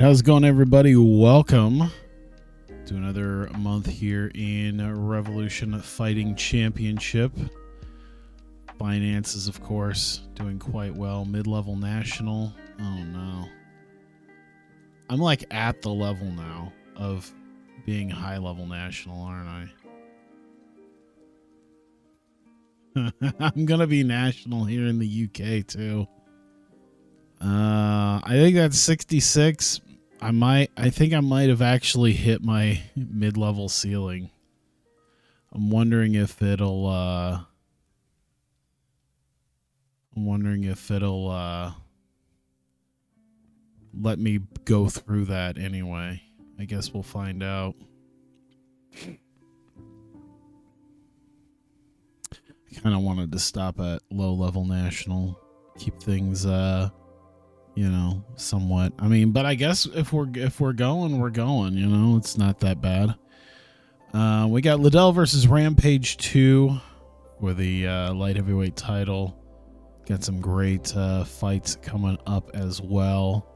How's it going, everybody? Welcome to another month here in Revolution Fighting Championship. Finances, of course, doing quite well. Mid-level national. Oh, no. I'm like at the level now of being high-level national, aren't I? I'm going to be national here in the UK, too. I think that's 66. I think I might have actually hit my mid-level ceiling. I'm wondering if it'll let me go through that anyway. I guess we'll find out. I kind of wanted to stop at low-level national, keep things somewhat. I mean, but I guess if we're going, we're going. It's not that bad. We got Liddell versus Rampage 2 for the light heavyweight title. Got some great fights coming up as well.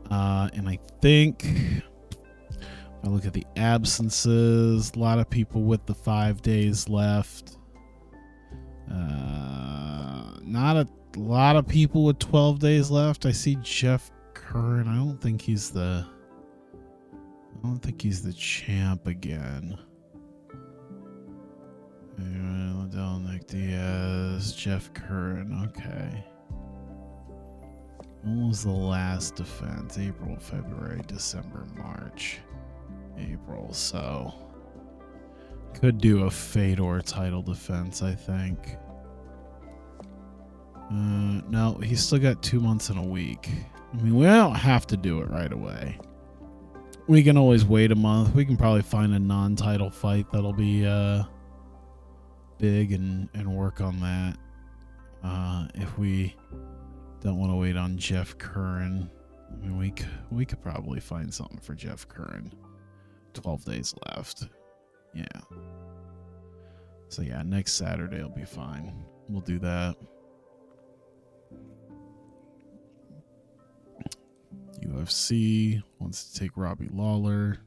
And I think if I look at the absences, a lot of people with the 5 days left. Not a lot of people with 12 days left. I see Jeff Curran. I don't think he's the champ again. Liddell, Nick Diaz, Jeff Curran. Okay. When was the last defense? April, February, December, March, April. So could do a Fedor title defense, I think. No, he's still got 2 months and a week. I mean, we don't have to do it right away. We can always wait a month. We can probably find a non-title fight that'll be big and work on that. If we don't want to wait on Jeff Curran, I mean, we could probably find something for Jeff Curran. 12 days left. Yeah. So yeah, next Saturday will be fine. We'll do that. UFC wants to take Robbie Lawler.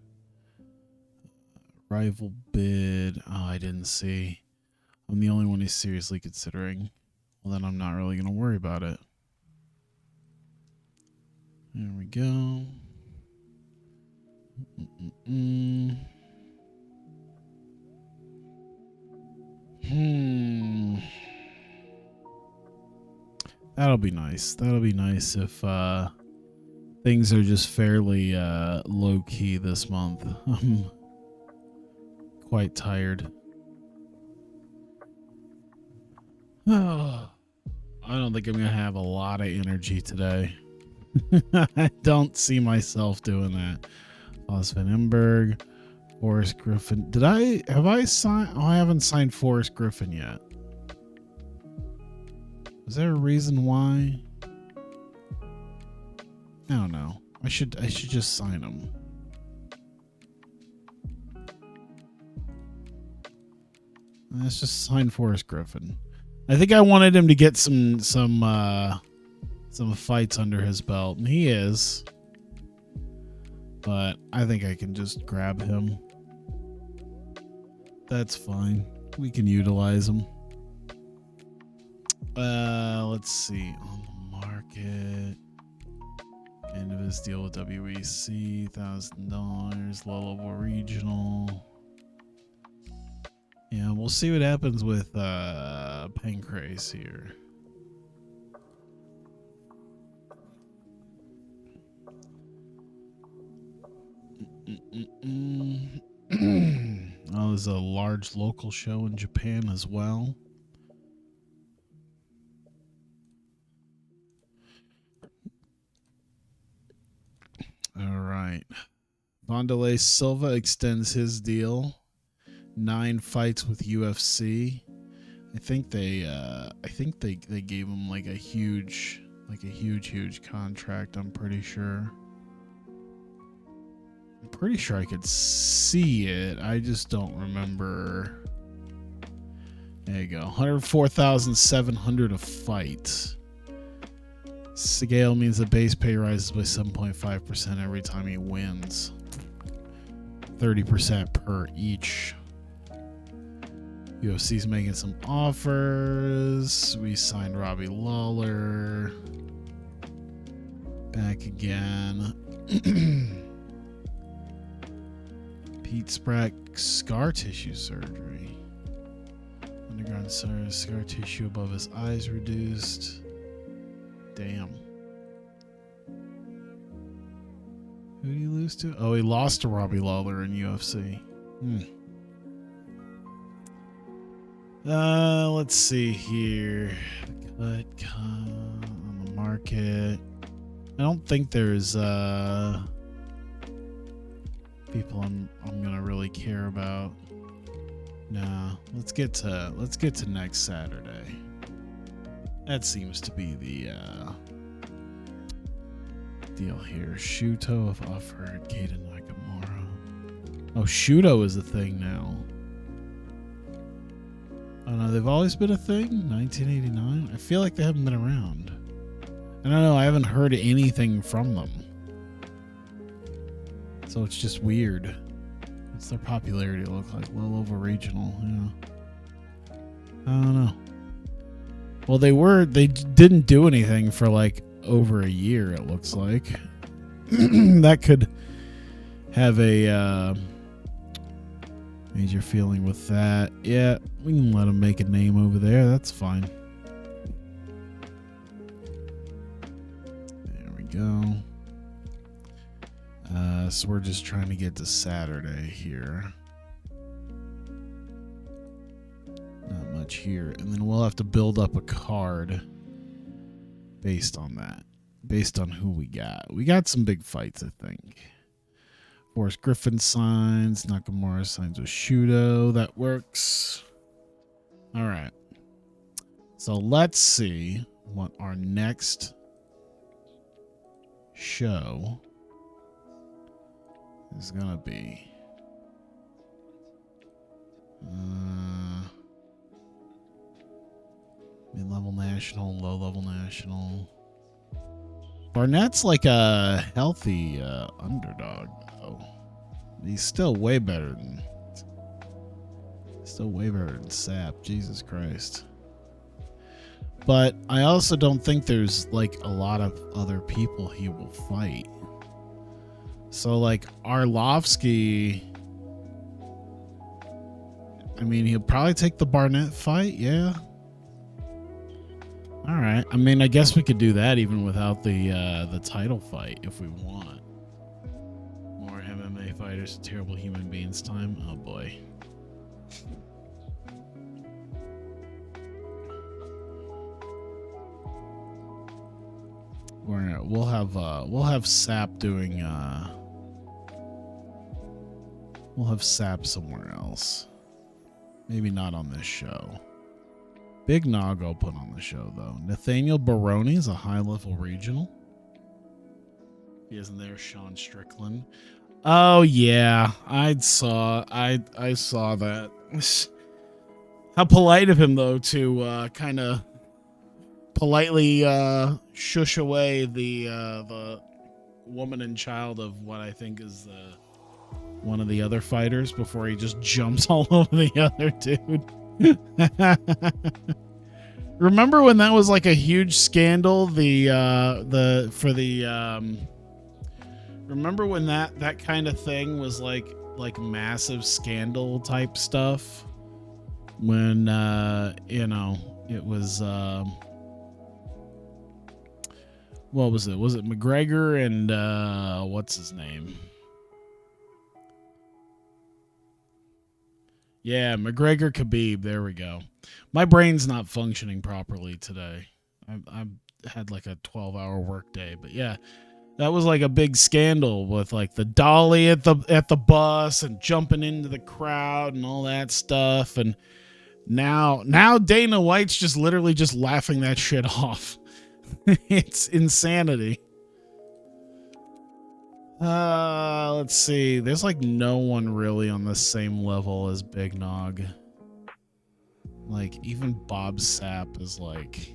Rival bid. Oh, I didn't see. I'm the only one he's seriously considering. Well, then I'm not really going to worry about it. There we go. That'll be nice. That'll be nice if things are just fairly low-key this month. I'm quite tired. I don't think I'm going to have a lot of energy today. I don't see myself doing that. Los Van Emberg, Forrest Griffin. Have I signed? Oh, I haven't signed Forrest Griffin yet. Is there a reason why? I don't know. I should just sign him. Let's just sign Forrest Griffin. I think I wanted him to get some fights under his belt, and he is. But I think I can just grab him. That's fine. We can utilize him. Let's see. On the market. End of his deal with WEC, $1,000, low-level regional. Yeah, we'll see what happens with Pancrase here. Oh, there's a large local show in Japan as well. All right. Wanderlei Silva extends his deal. 9 fights with UFC. I think they gave him like a huge contract. I'm pretty sure I could see it. I just don't remember. There you go. 104,700 a fight. Scale means the base pay rises by 7.5% every time he wins. 30% per each. UFC's making some offers. We signed Robbie Lawler. Back again. Pete Spratt, scar tissue surgery. Underground scar tissue above his eyes reduced. Damn. Who did he lose to? Oh, he lost to Robbie Lawler in UFC. Let's see here. Cut on the market. I don't think there's people I'm gonna really care about. No, let's get to next Saturday. That seems to be the deal here. Shuto have offered Kaden Nakamura. Oh, Shuto is a thing now. Oh no, they've always been a thing? 1989? I feel like they haven't been around. I don't know, I haven't heard anything from them. So it's just weird. What's their popularity look like? Well over regional, yeah. I don't know. Well, they didn't do anything for like over a year, it looks like. That could have a major feeling with that. Yeah, we can let him make a name over there. That's fine. There we go. So we're just trying to get to Saturday here. Not much here. And then we'll have to build up a card based on that. Based on who we got. We got some big fights, I think. Forrest Griffin signs. Nakamura signs with Shuto. That works. All right. So let's see what our next show is going to be. Mid-level national, low-level national. Barnett's like a healthy underdog, though. He's still way better than Sapp. Jesus Christ. But I also don't think there's like a lot of other people he will fight. So like Arlovsky, I mean, he'll probably take the Barnett fight, yeah. All right. I mean, I guess we could do that even without the title fight if we want. More MMA fighters, terrible human beings time. Oh boy. We'll have Sapp doing we'll have Sapp somewhere else. Maybe not on this show. Big Nog I'll put on the show though. Nathaniel Baroni is a high-level regional. He isn't there. Sean Strickland. Oh yeah, I saw that. How polite of him though to kind of politely shush away the woman and child of what I think is one of the other fighters before he just jumps all over the other dude. Remember when that was like a huge scandal? Remember when that kind of thing was like massive scandal type stuff? When it was what was it? Was it McGregor and what's his name? Yeah, McGregor Khabib. There we go. My brain's not functioning properly today. I've had like a 12-hour work day, but yeah, that was like a big scandal with like the dolly at the bus and jumping into the crowd and all that stuff. And now Dana White's just literally just laughing that shit off. It's insanity. Let's see. There's like no one really on the same level as Big Nog. Like even Bob Sapp is like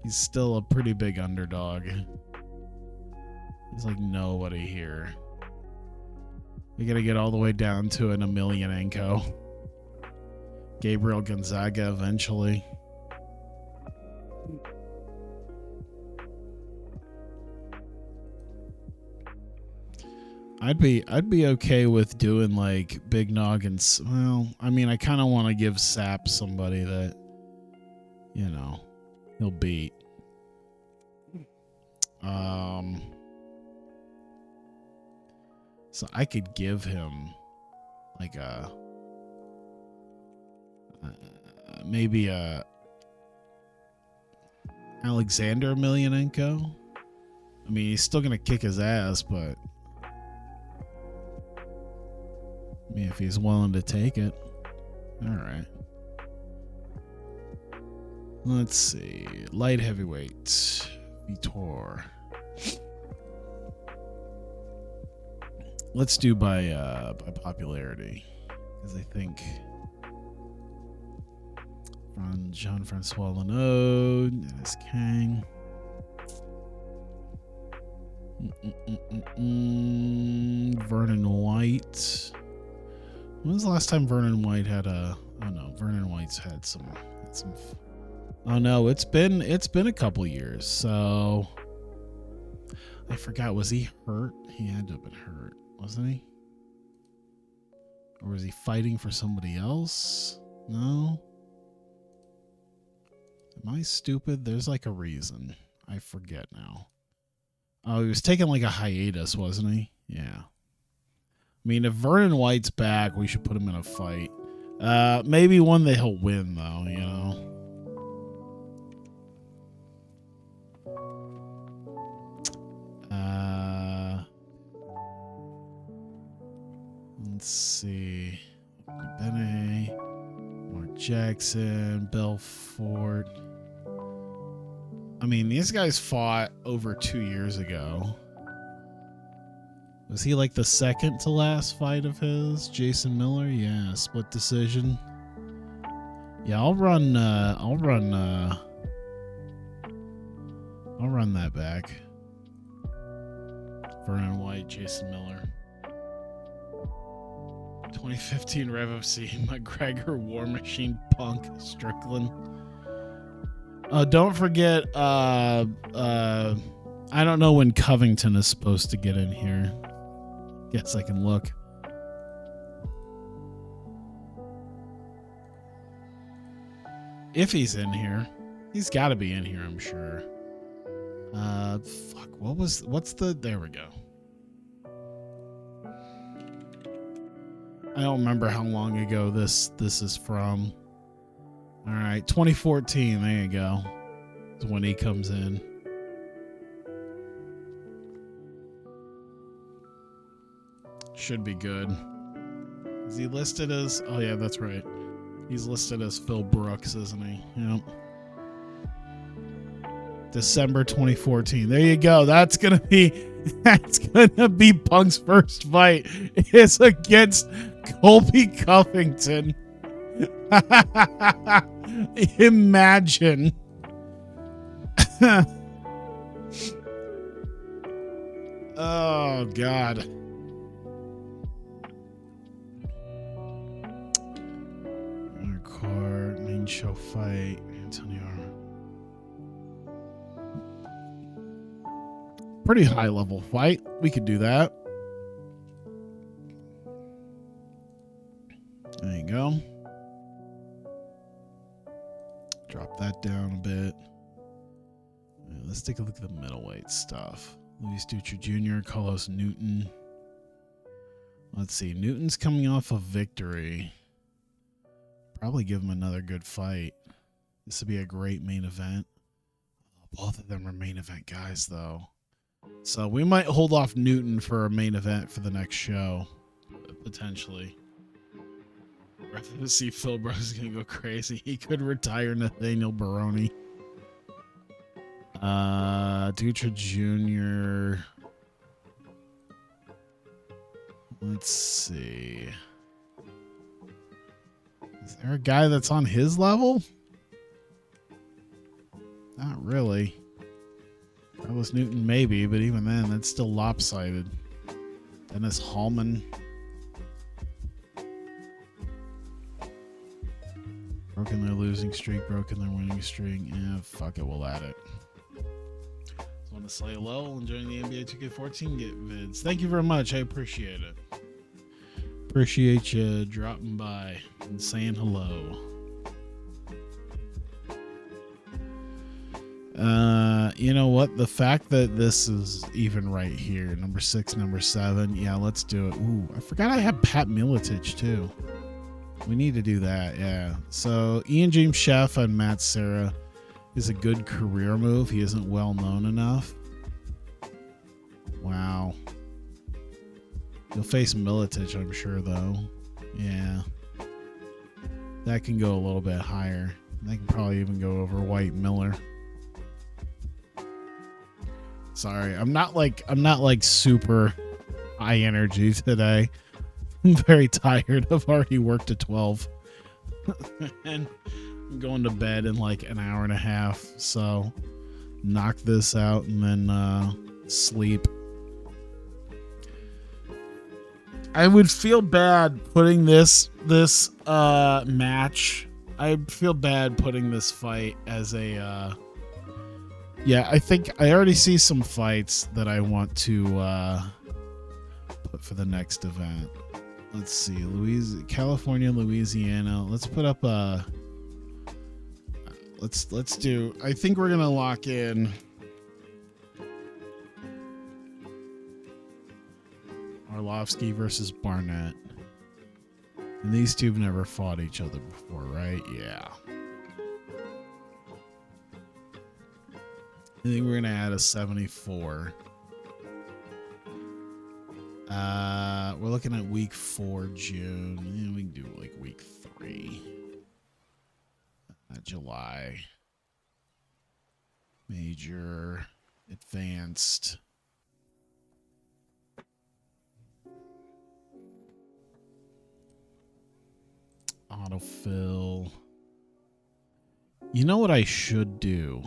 He's still a pretty big underdog. There's like nobody here. We gotta get all the way down to an Emelianenko. Gabriel Gonzaga eventually. I'd be okay with doing like big noggins. Well, I mean, I kind of want to give Sap somebody that, you know, he'll beat. So I could give him like a maybe a Alexander Emelianenko. I mean, he's still gonna kick his ass, but I mean, if he's willing to take it, all right. Let's see, light heavyweight, Vitor. Let's do by popularity, because I think from Jean-Francois Lenaud, Dennis Kang. Vernon White. When was the last time Vernon White had a? Oh no, Vernon White's had some. Oh no, it's been a couple years. So I forgot. Was he hurt? He had to have been hurt, wasn't he? Or was he fighting for somebody else? No. Am I stupid? There's like a reason. I forget now. Oh, he was taking like a hiatus, wasn't he? Yeah. I mean, if Vernon White's back, we should put him in a fight. Maybe one that he'll win, though, you know? Let's see. Bene, Mark Jackson, Belfort. I mean, these guys fought over 2 years ago. Was he like the second to last fight of his? Jason Miller? Yeah, split decision. Yeah, I'll run that back. Vernon White, Jason Miller. 2015 Rev FC, McGregor, War Machine, Punk, Strickland. Don't forget, I don't know when Covington is supposed to get in here. Guess I can look. If he's in here. He's got to be in here, I'm sure. Fuck, there we go. I don't remember how long ago this is from. All right, 2014. There you go. Is when he comes in. Should be good. Is he listed as? Oh yeah, that's right. He's listed as Phil Brooks, isn't he? Yep. December 2014. There you go. That's gonna be Punk's first fight. Is against Colby Covington. Imagine. Oh God. Card main show fight. Antonio. Pretty high level fight. We could do that. There you go. Drop that down a bit. Yeah, let's take a look at the middleweight stuff. Luis Dutra Jr., Carlos Newton. Let's see. Newton's coming off a victory. Probably give him another good fight. This would be a great main event. Both of them are main event guys, though. So we might hold off Newton for a main event for the next show. Potentially. To see Phil Brooks is going to go crazy. He could retire Nathaniel Baroni. Dutra Jr. Let's see. Is there a guy that's on his level? Not really. Carlos Newton, maybe, but even then, that's still lopsided. Dennis Hallman. Broken their losing streak, broken their winning streak. Yeah, fuck it, we'll add it. Just want to say hello, enjoying the NBA 2K14 get vids. Thank you very much, I appreciate it. Appreciate you dropping by and saying hello. You know what? The fact that this is even right here, number 6, number 7. Yeah, let's do it. Ooh, I forgot I had Pat Miletich too. We need to do that, yeah. So Ian James Sheff and Matt Serra is a good career move. He isn't well known enough. Wow. You'll face Miletich, I'm sure, though. Yeah. That can go a little bit higher. That can probably even go over White Miller. Sorry, I'm not like super high energy today. I'm very tired. I've already worked at 12. And I'm going to bed in like an hour and a half. So knock this out and then sleep. I would feel bad putting this match. I feel bad putting this fight as a yeah, I think I already see some fights that I want to put for the next event. Let's see, California, Louisiana. Let's put up a. Let's do. I think we're gonna lock in Arlovsky versus Barnett. And these two have never fought each other before, right? Yeah. I think we're gonna add a 74. We're looking at week 4, June. Yeah, we can do like week 3. July. Major. Advanced. Autofill. You know what I should do?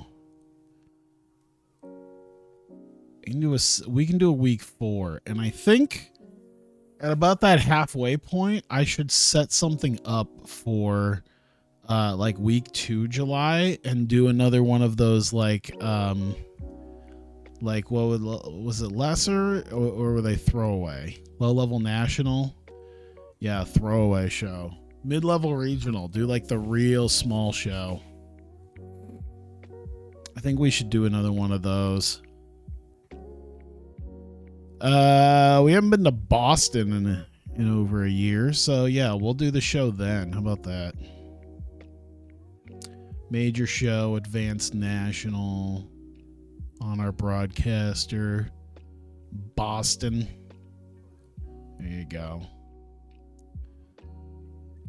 We can do a week 4, and I think at about that halfway point, I should set something up for like week 2 July and do another one of those like what was it, lesser or were they throwaway? Low level national? Yeah, throwaway show. Mid-level regional, do like the real small show. I think we should do another one of those. We haven't been to Boston in over a year, so yeah, we'll do the show then. How about that? Major show, advanced national, on our broadcaster, Boston. There you go.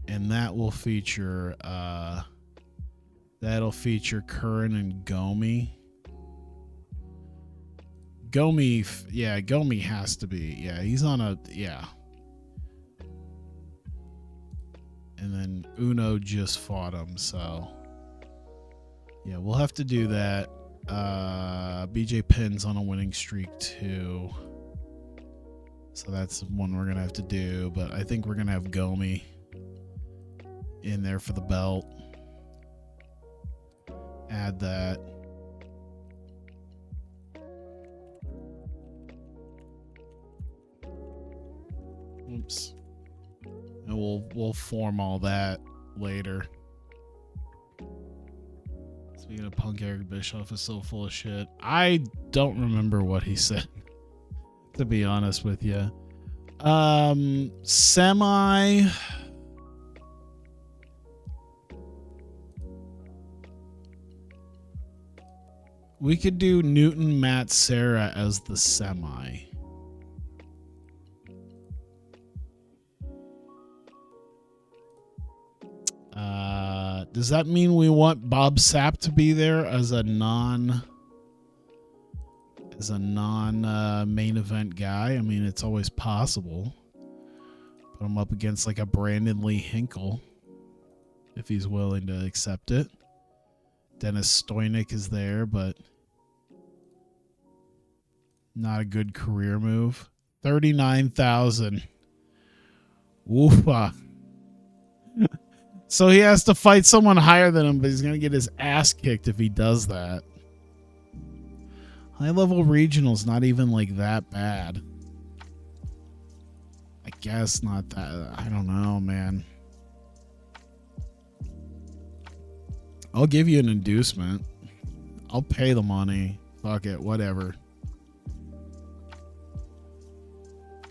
And that will feature that'll feature Curran and Gomi. Gomi has to be. Yeah, he's on a, yeah. And then Uno just fought him, so yeah, we'll have to do that. BJ Penn's on a winning streak too, so that's one we're gonna have to do. But I think we're gonna have Gomi in there for the belt. Add that. Oops. And we'll form all that later. Speaking of Punk, Eric Bischoff is so full of shit. I don't remember what he said, to be honest with you. Semi. We could do Newton, Matt, Serra as the semi. Does that mean we want Bob Sapp to be there as a non main event guy? I mean, it's always possible. Put him up against like a Brandon Lee Hinkle if he's willing to accept it. Dennis Stoynick is there, but not a good career move. 39,000. Woofa. So he has to fight someone higher than him, but he's going to get his ass kicked if he does that. High level regional's not even like that bad. I guess not that. I don't know, man. I'll give you an inducement. I'll pay the money. Fuck it, whatever.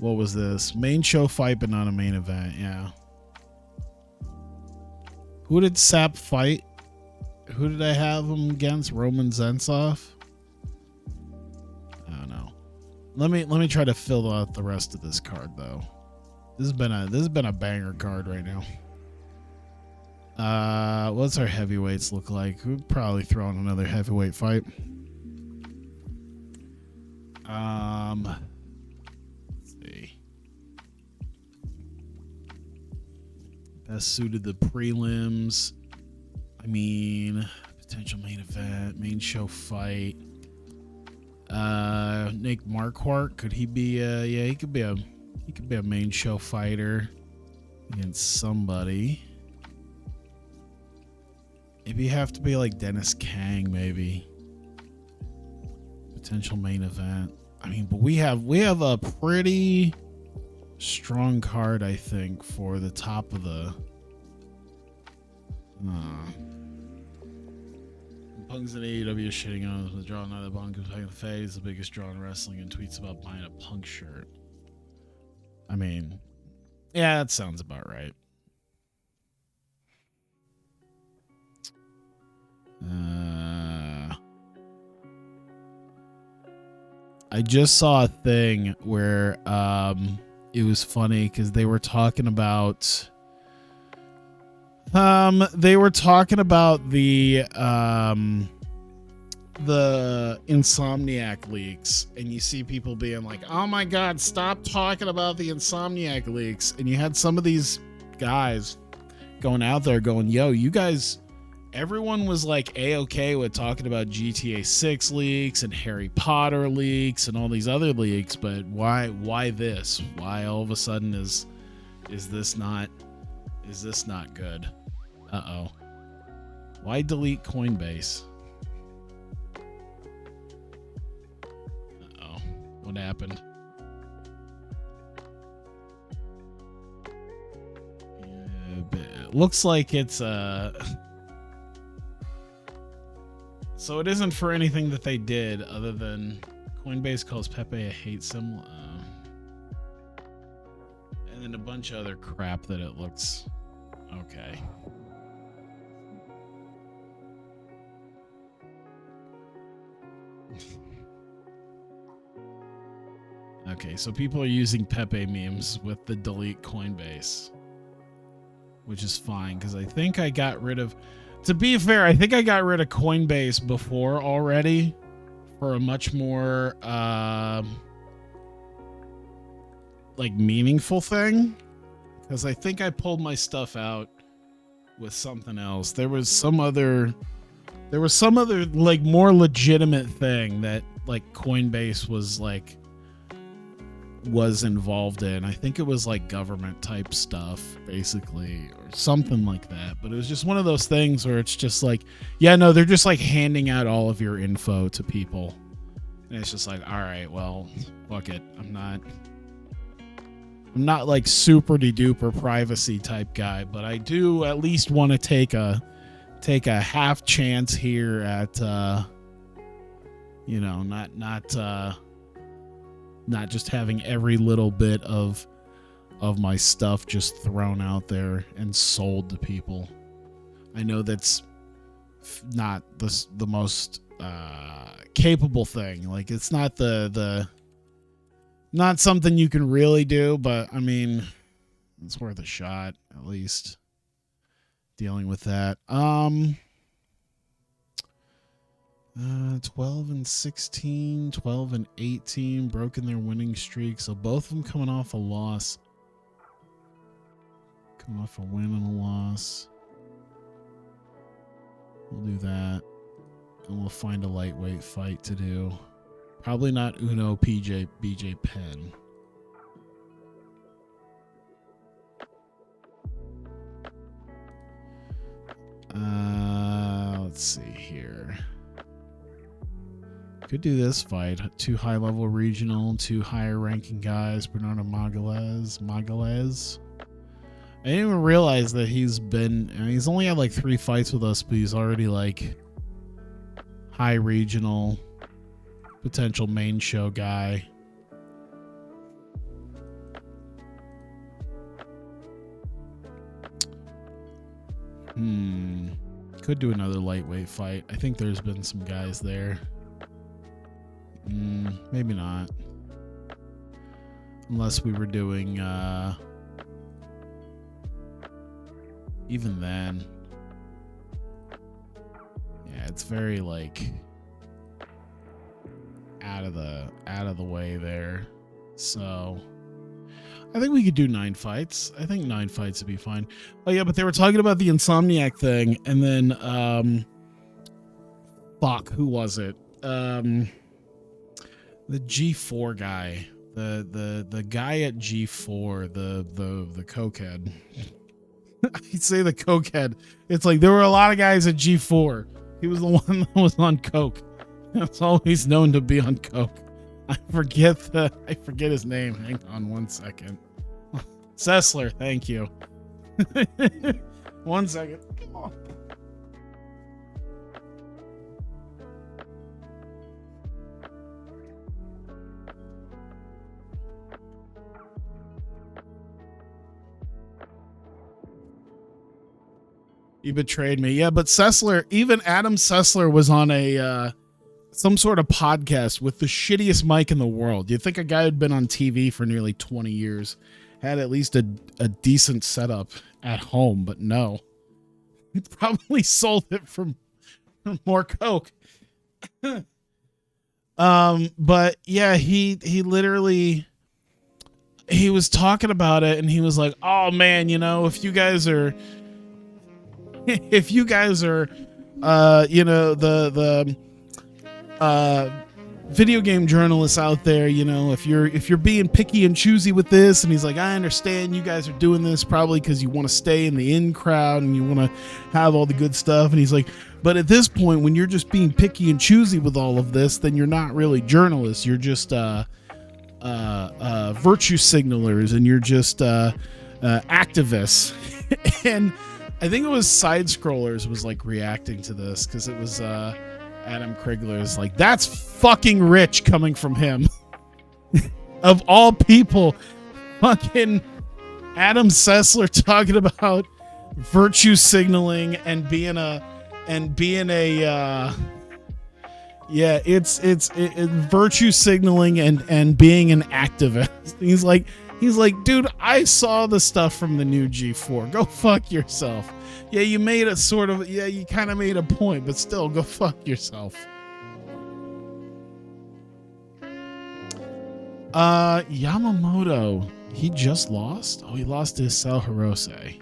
What was this? Main show fight, but not a main event. Yeah. Who did Sap fight? Who did I have him against? Roman Zensov? I don't know. Let me try to fill out the rest of this card though. This has been a banger card right now. What's our heavyweights look like? We'd probably throw in another heavyweight fight. Let's see. Best suited the prelims. I mean, potential main event, main show fight. Nick Marquardt, could he be yeah, he could be a main show fighter against somebody. Maybe you have to be like Dennis Kang, maybe. Potential main event. I mean, but we have a pretty strong card, I think, for the top of the Punk's in AEW shitting on us with draw another Punk who's playing the phase, the biggest draw in wrestling, and tweets about buying a Punk shirt. I mean, yeah, that sounds about right. I just saw a thing where it was funny because they were talking about the Insomniac leaks, and you see people being like, oh my god, stop talking about the Insomniac leaks, and you had some of these guys going out there going, yo, you guys, everyone was like A-okay with talking about GTA 6 leaks and Harry Potter leaks and all these other leaks, but why this? Why all of a sudden is this not good? Uh-oh. Why delete Coinbase? Uh-oh. What happened? It looks like it's so it isn't for anything that they did other than Coinbase calls Pepe a hate symbol. And then a bunch of other crap that it looks okay. Okay, so people are using Pepe memes with the delete Coinbase, which is fine because I think I got rid of, to be fair, I think I got rid of Coinbase before already for a much more like meaningful thing, because I think I pulled my stuff out with something else. There was some other like more legitimate thing that like Coinbase was involved in. I think it was like government type stuff basically, or something like that, but it was just one of those things where it's just like, yeah, no, they're just like handing out all of your info to people, and it's just like, all right, well, fuck it, I'm not like super duper privacy type guy, but I do at least want to take a half chance here at you know, not just having every little bit of my stuff just thrown out there and sold to people. I know that's not the most capable thing. Like, it's not the not something you can really do, but I mean, it's worth a shot at least dealing with that. 12 and 16, 12 and 18, broken their winning streak. So both of them coming off a loss. Coming off a win and a loss. We'll do that. and we'll find a lightweight fight to do. Probably not Uno BJ Penn. Let's see here. Could do this fight. 2 high-level regional, 2 higher-ranking guys. Bernardo Magalhães. I didn't even realize that he's only had like 3 fights with us, but he's already like high regional, potential main show guy. Could do another lightweight fight. I think there's been some guys there. Maybe not. Unless we were doing, even then. Yeah, it's very like out of the way there. So I think we could do 9 fights. I think 9 fights would be fine. Oh yeah, but they were talking about the Insomniac thing, and then fuck, who was it? The G4 guy, the guy at G4, the cokehead. I'd say the cokehead. It's like there were a lot of guys at G4. He was the one that was on coke. That's always known to be on coke. I forget his name. Hang on 1 second. Sessler, thank you. 1 second. Come on. He betrayed me. Yeah, but Sessler, even Adam Sessler was on a some sort of podcast with the shittiest mic in the world. You'd think a guy who'd been on TV for nearly 20 years had at least a decent setup at home, but no. He probably sold it for more coke. But yeah, he literally, he was talking about it, and he was like, "Oh man, you know, if you guys are you know, the video game journalists out there, you know, if you're being picky and choosy with this," and he's like, "I understand you guys are doing this probably because you want to stay in the in crowd and you want to have all the good stuff," and he's like, "But at this point, when you're just being picky and choosy with all of this, then you're not really journalists. You're just virtue signalers, and you're just activists." And I think it was Side Scrollers was like reacting to this because it was Adam Krigler's like, "That's fucking rich coming from him." Of all people, fucking Adam Sessler talking about virtue signaling and being a yeah, it's virtue signaling and being an activist. He's like, "Dude, I saw the stuff from the new G4. Go fuck yourself." Yeah, you made a sort of, yeah, you kind of made a point, but still, go fuck yourself. Yamamoto, he just lost? Oh, he lost to Isel Hirose.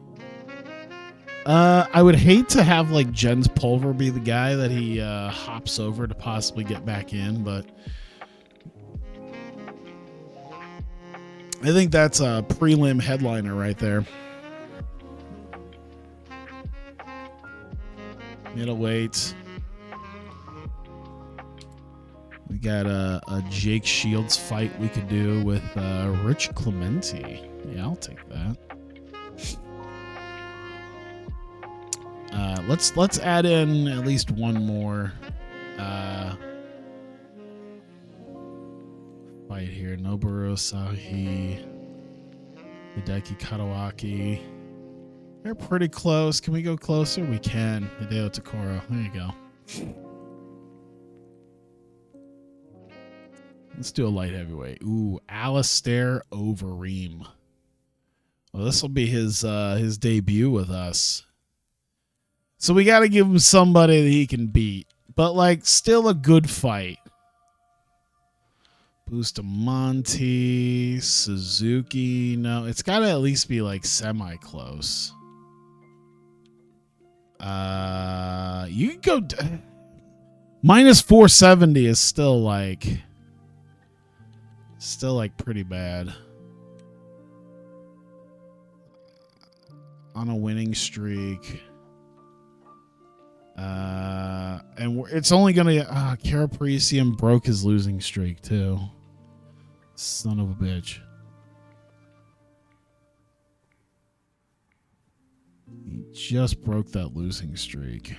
I would hate to have like Jens Pulver be the guy that he hops over to possibly get back in, but I think that's a prelim headliner right there. Middleweight. We got a Jake Shields fight we could do with Rich Clemente. Yeah, I'll take that. Let's add in at least one more fight here. Noboru Sahi, Hideki Katawaki. They're pretty close. Can we go closer? We can. Hideo Takoro. There you go. Let's do a light heavyweight. Ooh, Alistair Overeem. Well, this will be his debut with us. So we got to give him somebody that he can beat, but like still a good fight. Bustamante, Suzuki. No, it's got to at least be like semi-close. You can go Minus 470 is still like pretty bad. On a winning streak. And it's only going to... Kara Parisian broke his losing streak, too. Son of a bitch. He just broke that losing streak.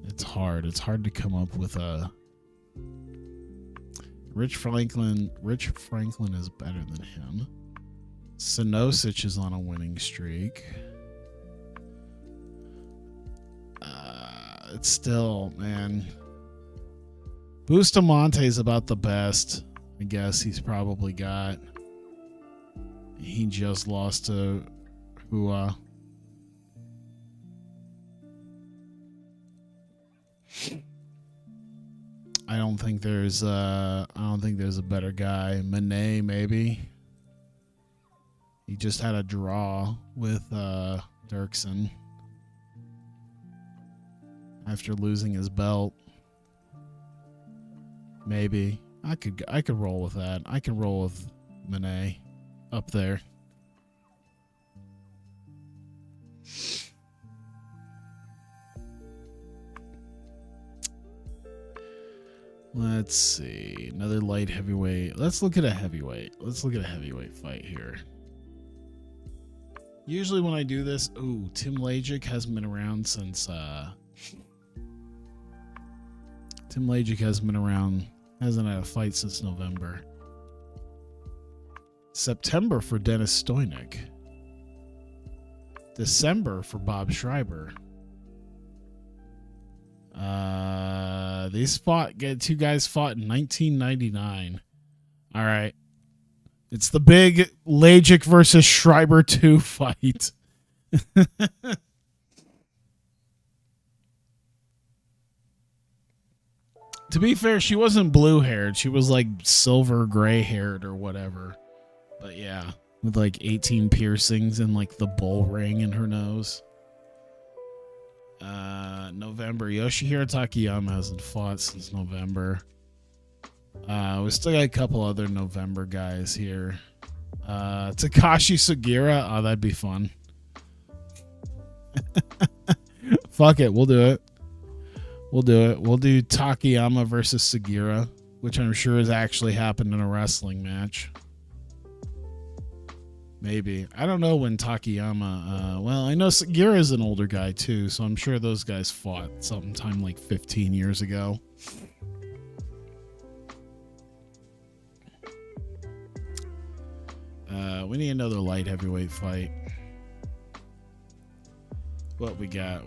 It's hard. It's hard to come up with a... Rich Franklin is better than him. Sinosic is on a winning streak. It's still, man. Bustamante is about the best, I guess, he's probably got. He just lost to Hua. I don't think there's a better guy. Manet, maybe. He just had a draw with Dirksen after losing his belt. Maybe I could roll with that. I can roll with Manet up there. Let's see. Another light heavyweight. Let's look at a heavyweight. Let's look at a heavyweight fight here. Usually when I do this, Tim Lajic hasn't been around since Tim Lajic hasn't been around, hasn't had a fight since November. September for Dennis Stoynik. December for Bob Schreiber. Two guys fought in 1999. All right. It's the big Lajic versus Schreiber 2 fight. To be fair, she wasn't blue-haired. She was like silver gray-haired or whatever. But yeah, with like 18 piercings and like the bull ring in her nose. November. Yoshihiro Takayama hasn't fought since November. We still got a couple other November guys here. Takashi Sugiura. Oh, that'd be fun. Fuck it. We'll do it. We'll do Takayama versus Sugiura, which I'm sure has actually happened in a wrestling match. Maybe. I don't know when Takayama... well, I know Sugiura is an older guy, too, so I'm sure those guys fought sometime like 15 years ago. We need another light heavyweight fight. What we got?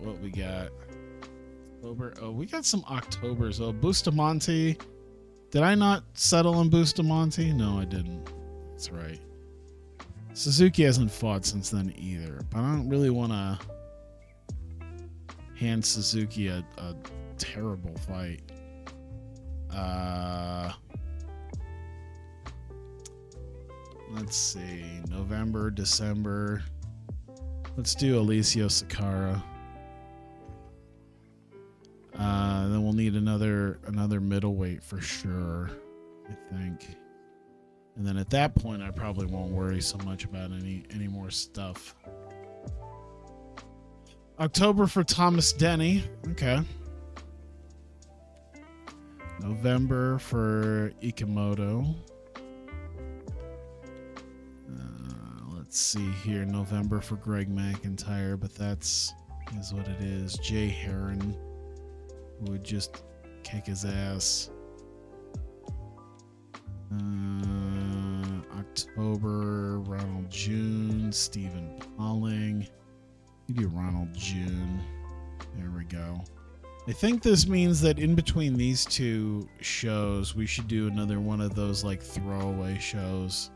October. Oh, we got some Octobers. Oh, Bustamante. Did I not settle on Bustamante? No, I didn't. That's right. Suzuki hasn't fought since then either, but I don't really want to hand Suzuki a terrible fight. Let's see. November, December. Let's do Alicio Sakara. Then we'll need another middleweight for sure, I think. And then at that point, I probably won't worry so much about any more stuff. October for Thomas Denny. Okay. November for Ikemoto. Let's see here. November for Greg McIntyre, but is what it is. Jay Heron would just kick his ass. October, Ronald June, Stephen Pauling. You do Ronald June. There we go. I think this means that in between these two shows, we should do another one of those like throwaway shows.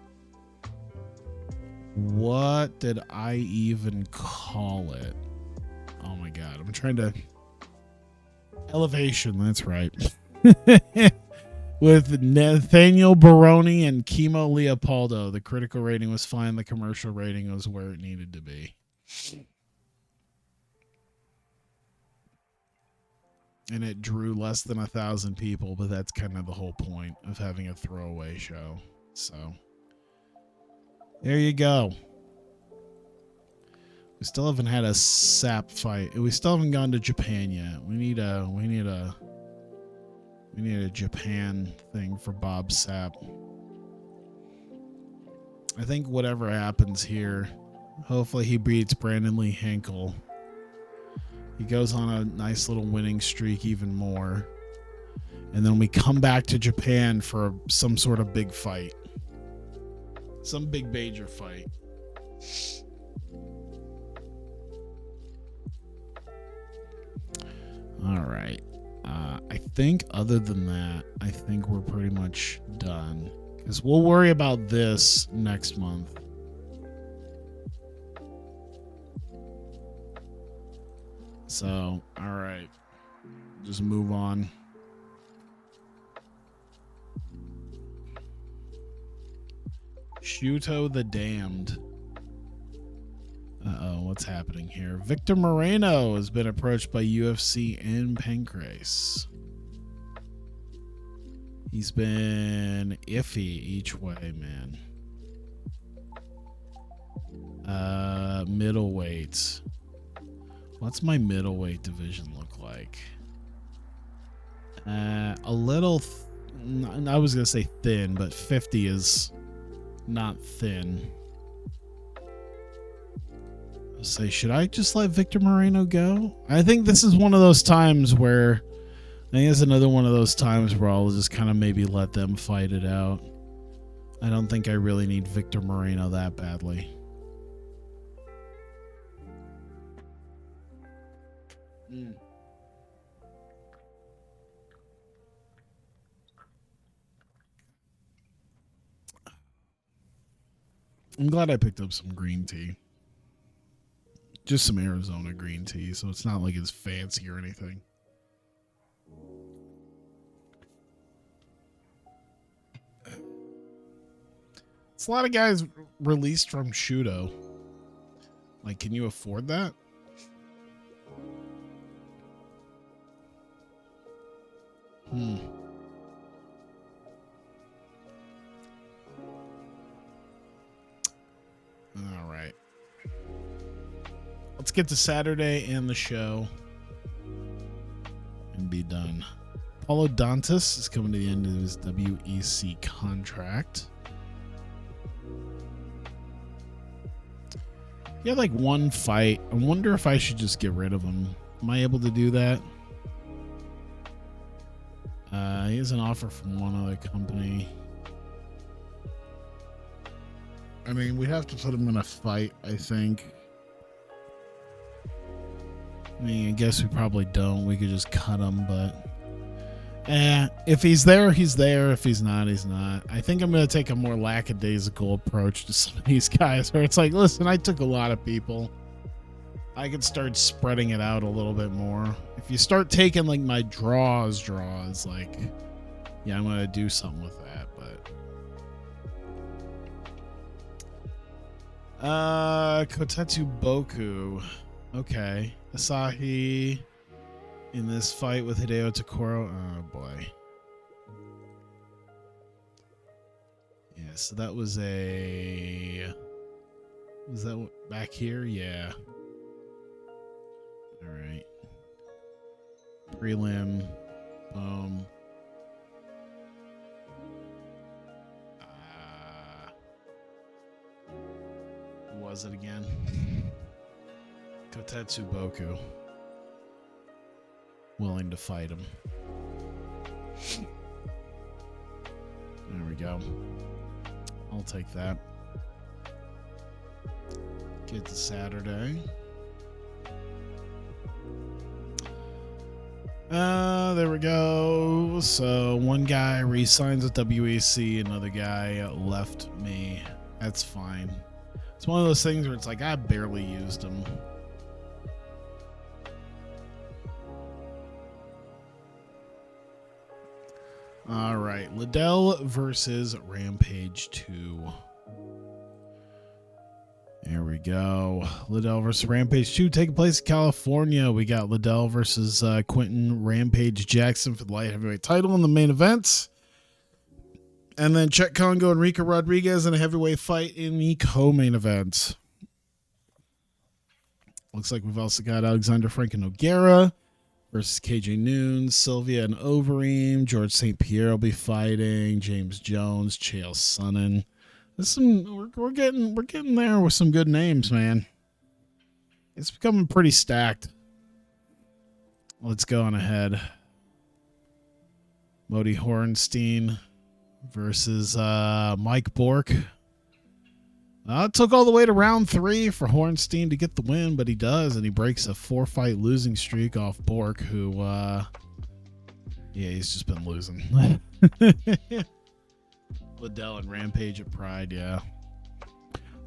What did I even call it? Oh my God. I'm trying to... Elevation, that's right. With Nathaniel Baroni and Kimo Leopoldo. The critical rating was fine. The commercial rating was where it needed to be. and it drew less than 1,000 people, but that's kind of the whole point of having a throwaway show. So there you go. We still haven't had a sap fight. We still haven't gone to Japan yet. We need a Japan thing for Bob Sapp. I think whatever happens here, hopefully he beats Brandon Lee Hinkle. He goes on a nice little winning streak even more. And then we come back to Japan for some sort of big fight. Some big major fight. All right. I think other than that, I think we're pretty much done. Because we'll worry about this next month. So, all right. Just move on. Shuto the Damned. Uh-oh, what's happening here? Victor Moreno has been approached by UFC and Pancrase. He's been iffy each way, man. Middleweight. What's my middleweight division look like? A little... I was going to say thin, but 50 is not thin. Say, should I just let Victor Moreno go? I think this is one of those times where... I think it's another one of those times where I'll just kind of maybe let them fight it out. I don't think I really need Victor Moreno that badly. I'm glad I picked up some green tea. Just some Arizona green tea, so it's not like it's fancy or anything. It's a lot of guys released from Shudo. Like, can you afford that? All right. Let's get to Saturday and the show and be done. Paulo Dantas is coming to the end of his WEC contract. He had like one fight. I wonder if I should just get rid of him. Am I able to do that? He has an offer from one other company. I mean, we have to put him in a fight, I think. I mean, I guess we probably don't. We could just cut him, but... if he's there, he's there. If he's not, he's not. I think I'm going to take a more lackadaisical approach to some of these guys where it's like, listen, I took a lot of people. I could start spreading it out a little bit more. If you start taking like my draws, like, yeah, I'm going to do something with that, but... Kotetsu Boku. Okay. Asahi in this fight with Hideo Takoro. Oh, boy. Yeah, so that was a... Was that back here? Yeah. All right. Prelim. Boom. Who was it again? Kotetsu Boku. Willing to fight him. There we go. I'll take that. Get to Saturday. There we go. So one guy re-signs with WEC, another guy left me. That's fine. It's one of those things where it's like I barely used him. All right, Liddell versus Rampage 2. There we go. Liddell versus Rampage 2 taking place in California. We got Liddell versus Quentin Rampage Jackson for the light heavyweight title in the main event. And then Chet Congo and Rico Rodriguez in a heavyweight fight in the co-main event. Looks like we've also got Alexander Franken Nogueira versus KJ Noon, Sylvia and Overeem. George St. Pierre will be fighting. James Jones, Chael Sonnen. We're getting there with some good names, man. It's becoming pretty stacked. Let's go on ahead. Modi Horenstein versus Mike Bork. It took all the way to round 3 for Horenstein to get the win, but he does, and he breaks a 4-fight losing streak off Bork, who, he's just been losing. Liddell and Rampage at Pride, yeah.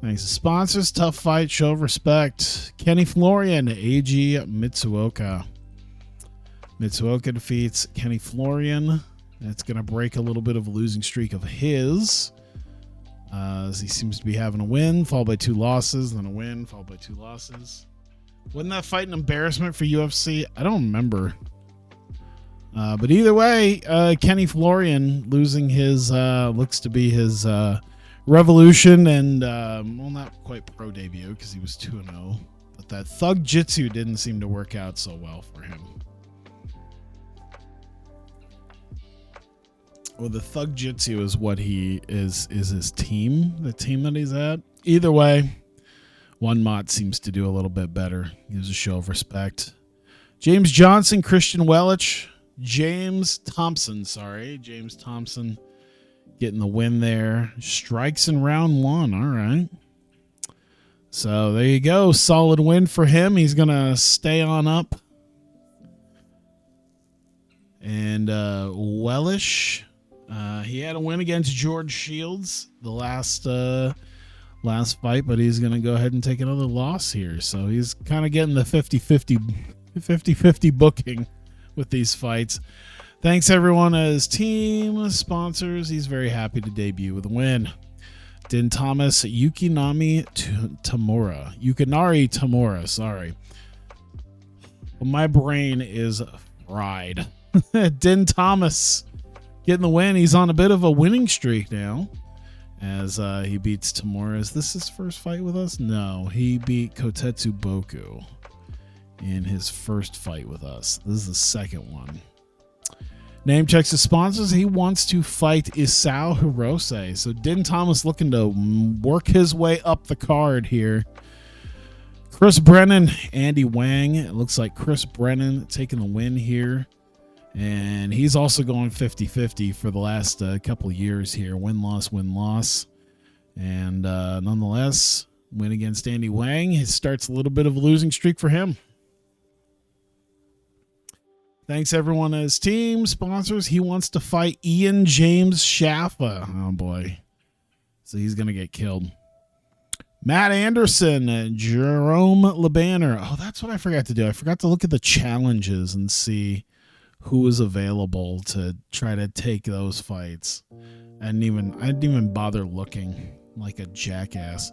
Thanks to sponsors, tough fight, show of respect. Kenny Florian, Eiji Mitsuoka. Mitsuoka defeats Kenny Florian. That's going to break a little bit of a losing streak of his. As he seems to be having a win, followed by 2 losses, then a win, followed by 2 losses. Wasn't that fight an embarrassment for UFC? I don't remember. But either way, Kenny Florian losing his, looks to be his Revolution and, not quite pro debut because he was 2-0. But that Thug Jitsu didn't seem to work out so well for him. Well, the Thug Jitsu is what he is his team, the team that he's at. Either way, One Mott seems to do a little bit better. Gives a show of respect. James Johnson, Christian Welch, James Thompson getting the win there. Strikes in round 1. All right. So there you go. Solid win for him. He's going to stay on up. And Wellish, he had a win against George Shields the last fight, but he's going to go ahead and take another loss here. So he's kind of getting the 50-50 booking with these fights. Thanks everyone as team sponsors. He's very happy to debut with a win. Din Thomas, Yukinari Tamura, sorry. Well, my brain is fried. Din Thomas getting the win. He's on a bit of a winning streak now as he beats Tamura. Is this his first fight with us? No, he beat Kotetsu Boku in his first fight with us. This is the second one. Name checks his sponsors. He wants to fight Isao Hirose. So Din Thomas looking to work his way up the card here. Chris Brennan, Andy Wang. It looks like Chris Brennan taking the win here. And he's also going 50-50 for the last couple of years here. Win-loss, win-loss. And nonetheless, win against Andy Wang. It starts a little bit of a losing streak for him. Thanks, everyone, as team sponsors. He wants to fight Ian James Shaffa. Oh, boy. So he's going to get killed. Matt Anderson, Jerome LeBanner. Oh, that's what I forgot to do. I forgot to look at the challenges and see who was available to try to take those fights. I didn't even bother looking like a jackass.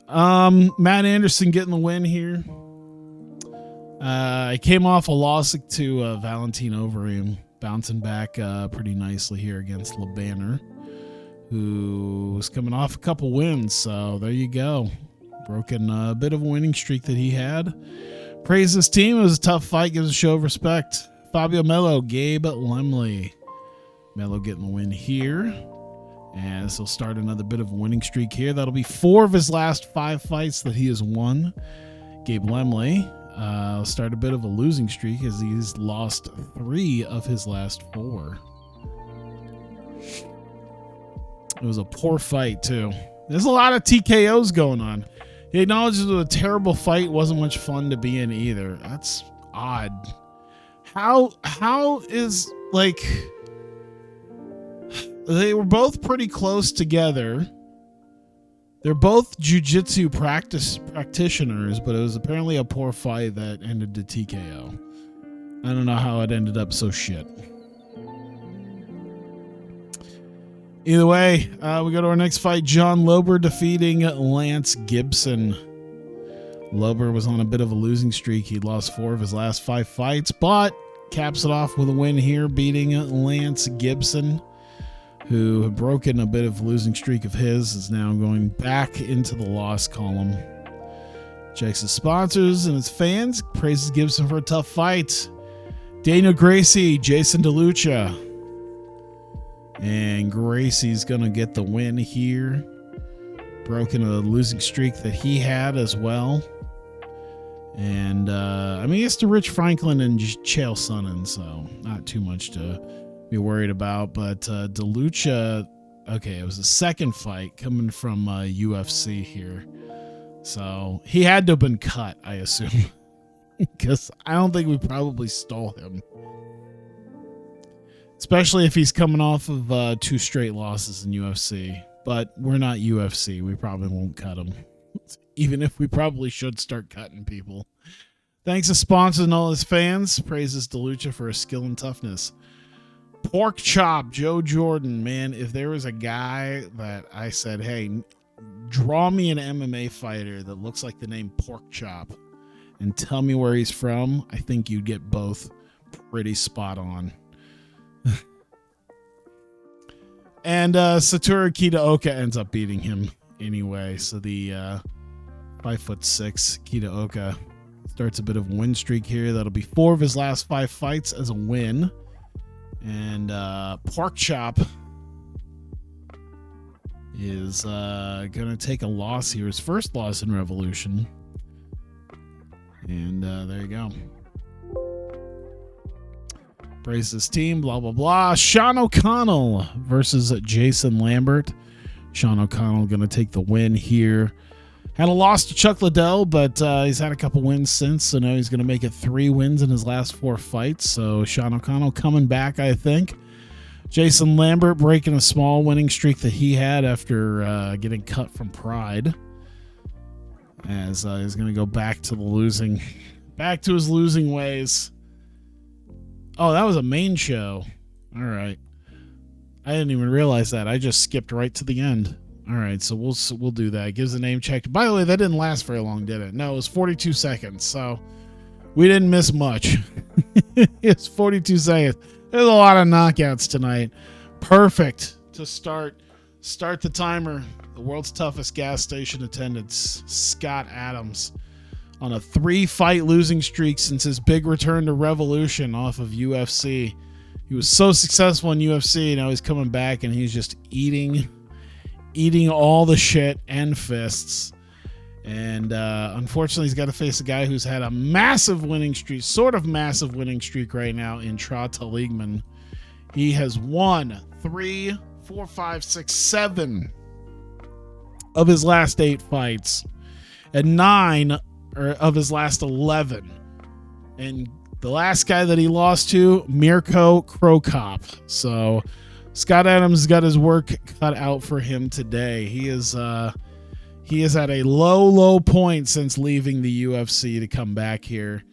Matt Anderson getting the win here. I came off a loss to Valentin Overeem, bouncing back pretty nicely here against LeBanner, who was coming off a couple wins. So there you go. Broken a bit of a winning streak that he had. Praise his team. It was a tough fight. Gives a show of respect. Fabio Melo, Gabe Lemley. Melo getting the win here. And this will start another bit of a winning streak here. That'll be 4 of his last 5 fights that he has won. Gabe Lemley will start a bit of a losing streak as he's lost 3 of his last 4. It was a poor fight, too. There's a lot of TKOs going on. He acknowledges it was a terrible fight. Wasn't much fun to be in either. That's odd. How is, like, they were both pretty close together. They're both jiu-jitsu practitioners, but it was apparently a poor fight that ended to TKO. I don't know how it ended up so shit. Either way, we go to our next fight. John Lober defeating Lance Gibson. Lober was on a bit of a losing streak. He lost 4 of his last 5 fights, but caps it off with a win here, beating Lance Gibson, who had broken a bit of a losing streak of his, is now going back into the loss column. Checks his sponsors and his fans, praises Gibson for a tough fight. Daniel Gracie, Jason DeLucia. And Gracie's going to get the win here. Broken a losing streak that he had as well. And, I mean, it's to Rich Franklin and Chael Sonnen, so not too much to be worried about. But DeLucia, okay, it was the second fight coming from UFC here. So he had to have been cut, I assume, because I don't think we probably stole him. Especially if he's coming off of 2 straight losses in UFC. But we're not UFC. We probably won't cut him. Even if we probably should start cutting people. Thanks to sponsors and all his fans. Praises DeLucia for his skill and toughness. Pork Chop, Joe Jordan. Man, if there was a guy that I said, hey, draw me an MMA fighter that looks like the name Pork Chop and tell me where he's from, I think you'd get both pretty spot on. And Satoru Kitaoka ends up beating him anyway. So the 5'6" Kitaoka starts a bit of a win streak here. That'll be 4 of his last 5 fights as a win. And Pork Chop is going to take a loss here. His first loss in Revolution. And there you go. Praise his team, blah, blah, blah. Sean O'Connell versus Jason Lambert. Sean O'Connell going to take the win here. Had a loss to Chuck Liddell, but he's had a couple wins since, so now he's going to make it 3 wins in his last 4 fights. So Sean O'Connell coming back, I think. Jason Lambert breaking a small winning streak that he had after getting cut from Pride. As he's going to go back to his losing ways. Oh, that was a main show. All right. I didn't even realize that. I just skipped right to the end. All right, so we'll do that. Gives a name check. By the way, that didn't last very long, did it? No, it was 42 seconds. So we didn't miss much. It's 42 seconds. There's a lot of knockouts tonight. Perfect to start the timer. The world's toughest gas station attendants, Scott Adams, on a 3-fight losing streak since his big return to Revolution off of UFC. He was so successful in UFC, now he's coming back and he's just eating all the shit and fists. And unfortunately, he's got to face a guy who's had a massive winning streak, sort of massive winning streak right now in Tra Taligman. He has won 3, 4, 5, 6, 7 of his last 8 fights and 9 of his last 11. And the last guy that he lost to, Mirko Krokop. So Scott Adams got his work cut out for him today. He is at a low point since leaving the UFC to come back here.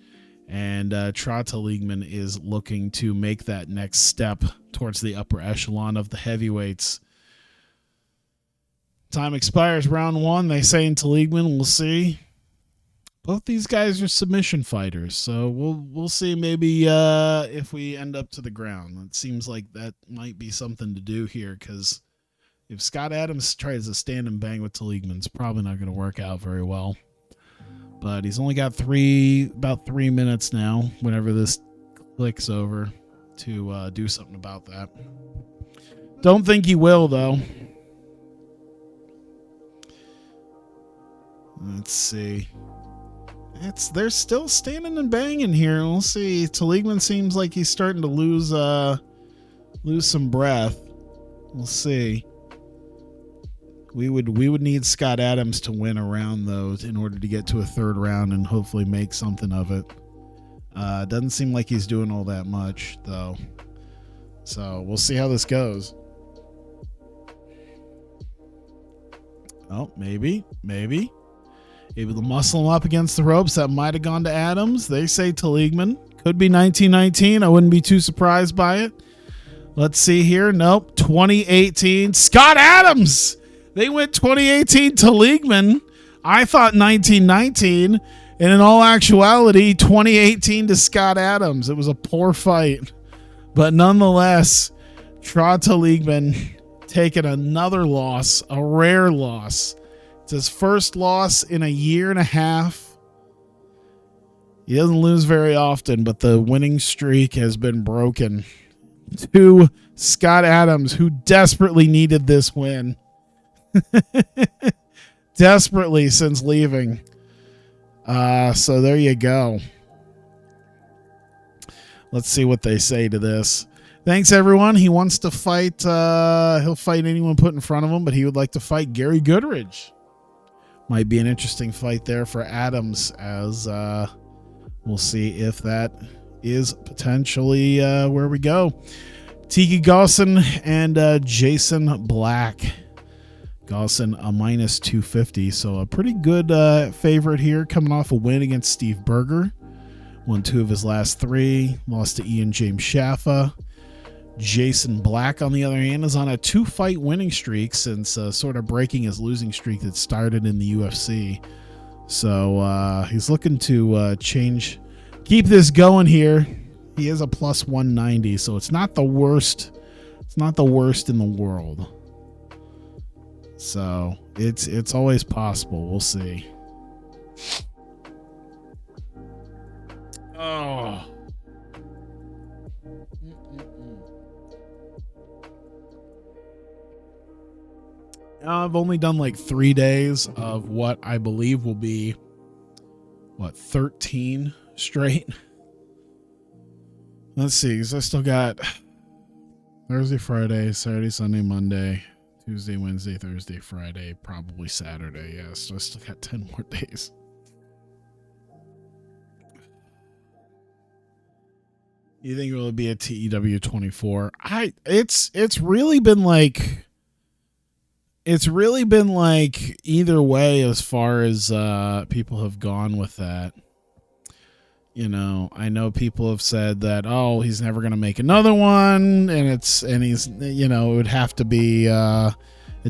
And Tra Taligman is looking to make that next step towards the upper echelon of the heavyweights. Time expires round 1. They say in Taligman, we'll see. Both these guys are submission fighters, so we'll see maybe if we end up to the ground. It seems like that might be something to do here, because if Scott Adams tries to stand and bang with Taligman, it's probably not going to work out very well. But he's only got about 3 minutes now, whenever this clicks over, to do something about that. Don't think he will, though. Let's see. They're still standing and banging here. We'll see. Taligman seems like he's starting to lose some breath. We'll see. We would need Scott Adams to win a round, though, in order to get to a 3rd round and hopefully make something of it. Doesn't seem like he's doing all that much, though. So we'll see how this goes. Oh, maybe. Able to muscle him up against the ropes. That might have gone to Adams. They say Taligman. Could be 1919. I wouldn't be too surprised by it. Let's see here. Nope. 2018. Scott Adams. They went 2018 to Leagueman. I thought 1919. And in all actuality, 2018 to Scott Adams. It was a poor fight. But nonetheless, Trot to Leagueman taking another loss, a rare loss. It's his first loss in a year and a half. He doesn't lose very often, but the winning streak has been broken to Scott Adams, who desperately needed this win. Desperately since leaving. So there you go. Let's see what they say to this. Thanks, everyone. He wants to fight. He'll fight anyone put in front of him, but he would like to fight Gary Goodridge. Might be an interesting fight there for Adams, as we'll see if that is potentially where we go. Tiki Gosson and Jason Black. Gosson a minus 250, so a pretty good favorite here, coming off a win against Steve Berger. Won 2 of his last 3, lost to Ian James Shaffa. Jason Black, on the other hand, is on a 2-fight winning streak since sort of breaking his losing streak that started in the UFC. So he's looking to keep this going here. He is a plus 190, so it's not the worst. It's not the worst in the world. So it's always possible. We'll see. Oh. I've only done like 3 days of what I believe will be 13 straight. Let's see, because I still got Thursday, Friday, Saturday, Sunday, Monday, Tuesday, Wednesday, Thursday, Friday, probably Saturday. Yeah, so I still got 10 more days. You think it will be a TEW 24? It's really been like either way as far as people have gone with that. You know, I know people have said that, oh, he's never going to make another one, and he's, you know, it would have to be a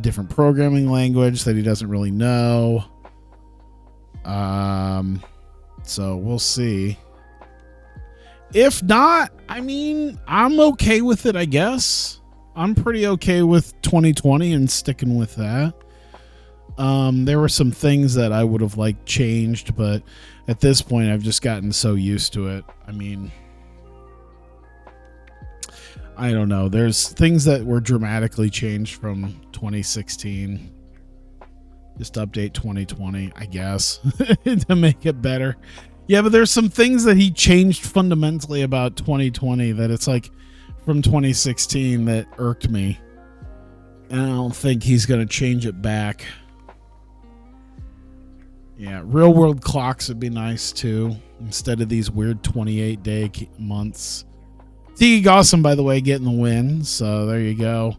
different programming language that he doesn't really know. So we'll see. If not, I mean, I'm okay with it, I guess. I'm pretty okay with 2020 and sticking with that. There were some things that I would have liked changed, but at this point I've just gotten so used to it. I mean, I don't know. There's things that were dramatically changed from 2016. Just update 2020, I guess, to make it better. Yeah, but there's some things that he changed fundamentally about 2020 that it's like from 2016 that irked me. And I don't think he's going to change it back. Yeah, real world clocks would be nice too, instead of these weird 28-day months. Tiki Gosson, by the way, getting the win. So there you go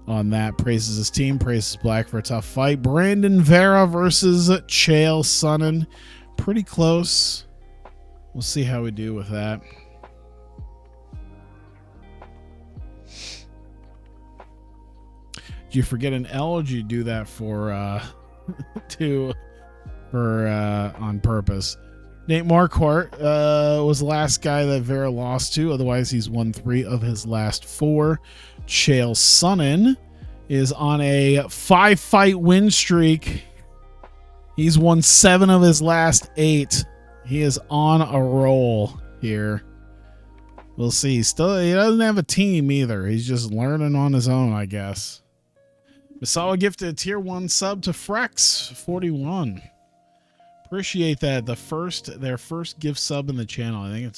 on that. Praises his team, praises Black for a tough fight. Brandon Vera versus Chael Sonnen. Pretty close. We'll see how we do with that. Did you forget an L, or did you do that for on purpose? Nate Marquardt was the last guy that Vera lost to. Otherwise, he's won 3 of his last 4. Chael Sonnen is on a 5-fight win streak. He's won 7 of his last 8. He is on a roll here. We'll see. Still, he doesn't have a team either. He's just learning on his own, I guess. Misawa gifted a tier 1 sub to Frex41. Appreciate that. Their first gift sub in the channel. I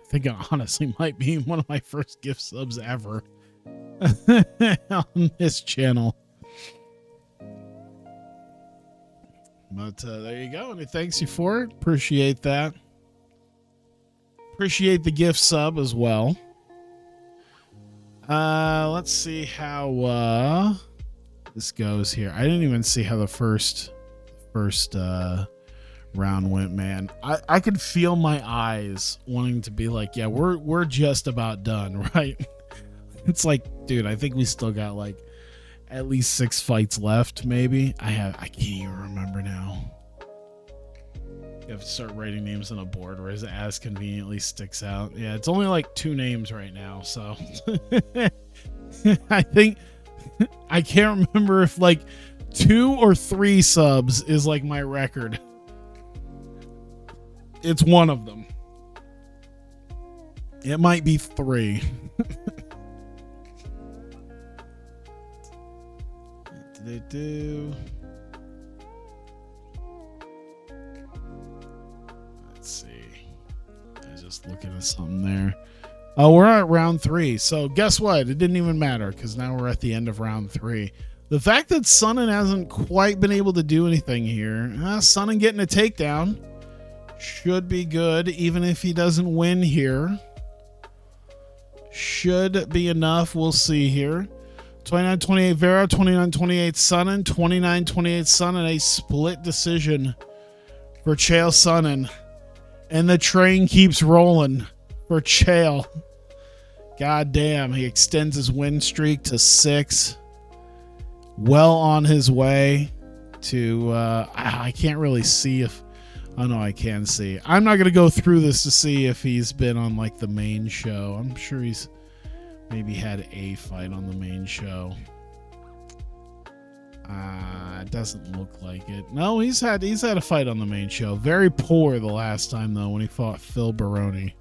think it honestly might be one of my first gift subs ever on this channel. But there you go. And he thanks you for it. Appreciate that. Appreciate the gift sub as well. Let's see how this goes here. I didn't even see how the first round went, man. I could feel my eyes wanting to be like, yeah, we're just about done, right? It's like, dude, I think we still got like at least 6 fights left, maybe. I can't even remember now. You have to start writing names on a board, whereas as conveniently sticks out. Yeah, it's only like 2 names right now, so I think I can't remember if like 2 or 3 subs is like my record. It's one of them. It might be 3. Let's see. I was just looking at something there. Oh, we're at round 3. So guess what? It didn't even matter because now we're at the end of round 3. The fact that Sonnen hasn't quite been able to do anything here. Sonnen getting a takedown should be good, even if he doesn't win here. Should be enough. We'll see here. 29-28 Vera, 29-28 Sonnen, 29-28 Sonnen, a split decision for Chael Sonnen. And the train keeps rolling for Chael. God damn, he extends his win streak to 6. Well on his way to, I can't really see if, oh no, I can see. I'm not going to go through this to see if he's been on like the main show. I'm sure he's maybe had a fight on the main show. It doesn't look like it. No, he's had a fight on the main show. Very poor the last time though when he fought Phil Baroni.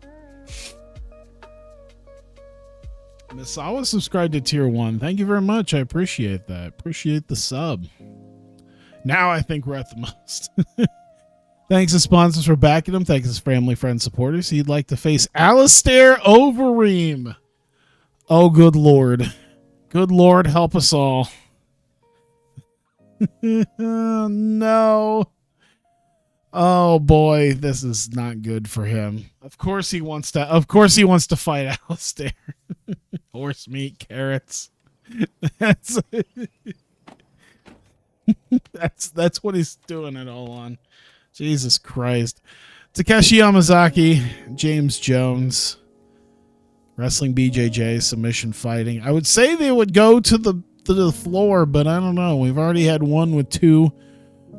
Misawa subscribed to tier 1. Thank you very much. I appreciate that. Appreciate the sub. Now I think we're at the most. Thanks to sponsors for backing him. Thanks to family, friends, supporters. He'd like to face Alistair Overeem. Oh, good Lord. Good Lord, help us all. No. Oh boy, this is not good for him. Of course he wants to fight Alistair. Horse meat, carrots. That's what he's doing it all on. Jesus Christ. Takeshi Yamazaki, James Jones, Wrestling BJJ, submission fighting. I would say they would go to the floor, but I don't know. We've already had one with 2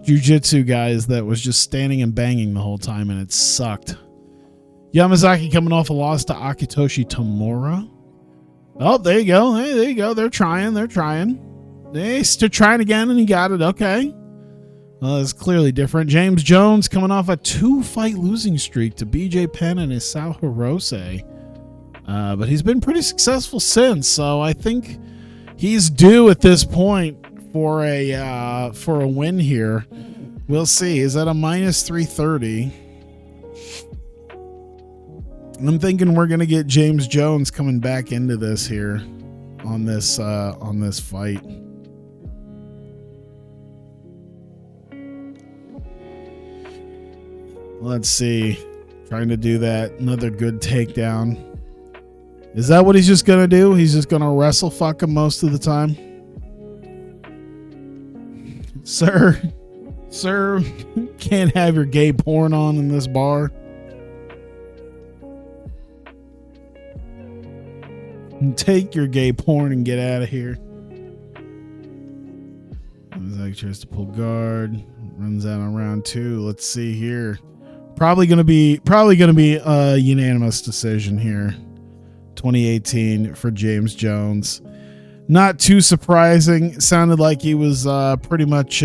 jiu-jitsu guys that was just standing and banging the whole time, and it sucked. Yamazaki coming off a loss to Akitoshi Tamura. Oh, there you go. Hey, there you go. They're trying. They're trying again, and he got it. Okay. Well, it's clearly different. James Jones coming off a 2-fight losing streak to BJ Penn and Isao Hirose. But he's been pretty successful since, so I think he's due at this point for a win here. We'll see. Is that a minus 330? I'm thinking we're gonna get James Jones coming back into this here on this fight. Let's see. Trying to do that. Another good takedown. Is that what he's just gonna do? He's just gonna wrestle fuck him most of the time? Sir, can't have your gay porn on in this bar. Take your gay porn and get out of here. Zach tries to pull guard. Runs out on round 2. Let's see here. Probably gonna be a unanimous decision here. 2018 for James Jones. Not too surprising. Sounded like he was pretty much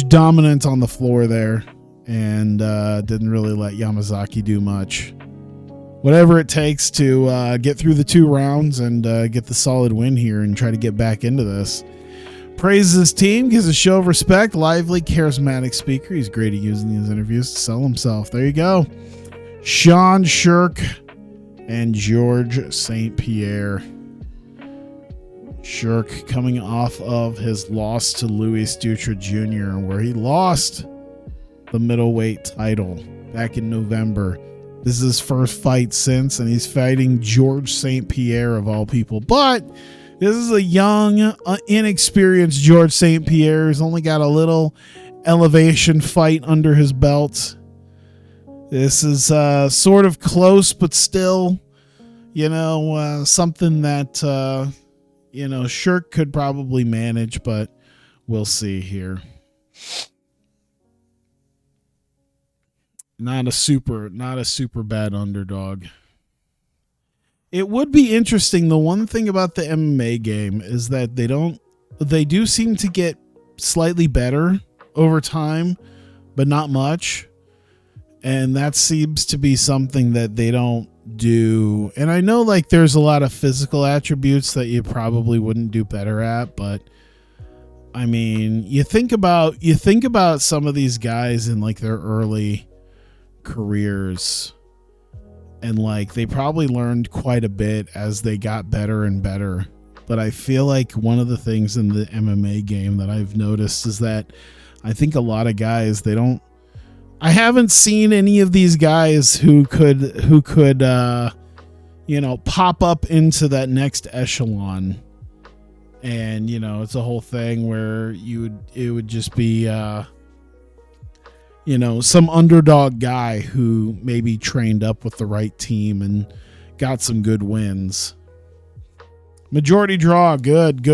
dominant on the floor there, and didn't really let Yamazaki do much. Whatever it takes to get through the 2 rounds and get the solid win here and try to get back into this. Praises his team, gives a show of respect. Lively, charismatic speaker. He's great at using these interviews to sell himself. There you go. Sean Shirk and George St. Pierre. Shirk coming off of his loss to Luis Dutra Jr., where he lost the middleweight title back in November. This is his first fight since, and he's fighting George St. Pierre of all people. But this is a young, inexperienced George St. Pierre. He's only got a little elevation fight under his belt. This is sort of close, but still, something that, Shirk could probably manage, but we'll see here. Not a super bad underdog. It would be interesting. The one thing about the MMA game is that they do seem to get slightly better over time, but not much. And that seems to be something that they don't do. And I know like there's a lot of physical attributes that you probably wouldn't do better at, but I mean, you think about some of these guys in like their early careers, and like they probably learned quite a bit as they got better and better. But I feel like one of the things in the MMA game that I've noticed is that I think a lot of guys, I haven't seen any of these guys who could pop up into that next echelon. And it's a whole thing where it would just be some underdog guy who maybe trained up with the right team and got some good wins. Majority draw, good.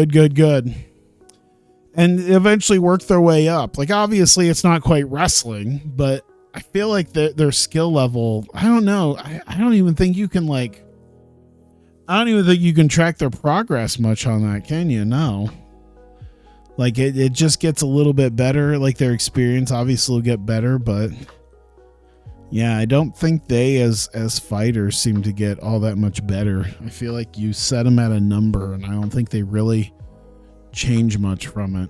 And eventually work their way up. Like, obviously, it's not quite wrestling, but I feel like their skill level, I don't know. I don't even think you can, track their progress much on that, can you? No. Like, it just gets a little bit better. Like, their experience obviously will get better, but yeah, I don't think they, as fighters, seem to get all that much better. I feel like you set them at a number, and I don't think they really change much from it.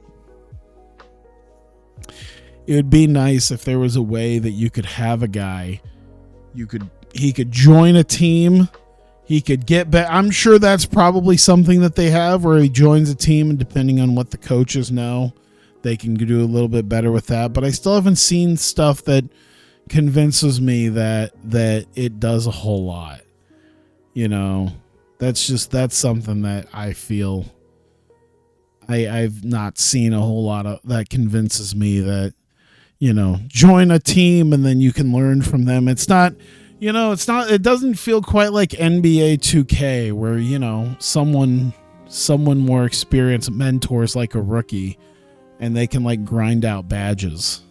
It would be nice if there was a way that you could have a guy, he could join a team, he could get back. I'm sure that's probably something that they have, where he joins a team, and depending on what the coaches know, they can do a little bit better with that. But I still haven't seen stuff that convinces me that it does a whole lot. That's something that I feel I've not seen a whole lot of that convinces me that, join a team and then you can learn from them. It's not, it doesn't feel quite like NBA 2K where, someone more experienced mentors like a rookie and they can like grind out badges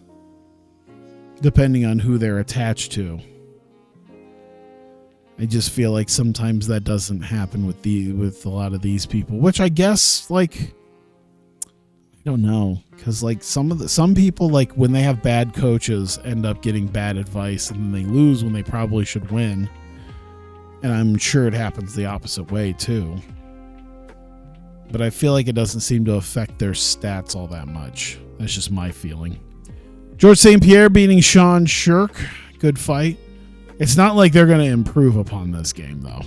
depending on who they're attached to. I just feel like sometimes that doesn't happen with a lot of these people, which I guess like, I don't know, because like some people, like when they have bad coaches, end up getting bad advice and then they lose when they probably should win. And I'm sure it happens the opposite way too. But I feel like it doesn't seem to affect their stats all that much. That's just my feeling. George St. Pierre beating Sean Shirk. Good fight. It's not like they're going to improve upon this game though.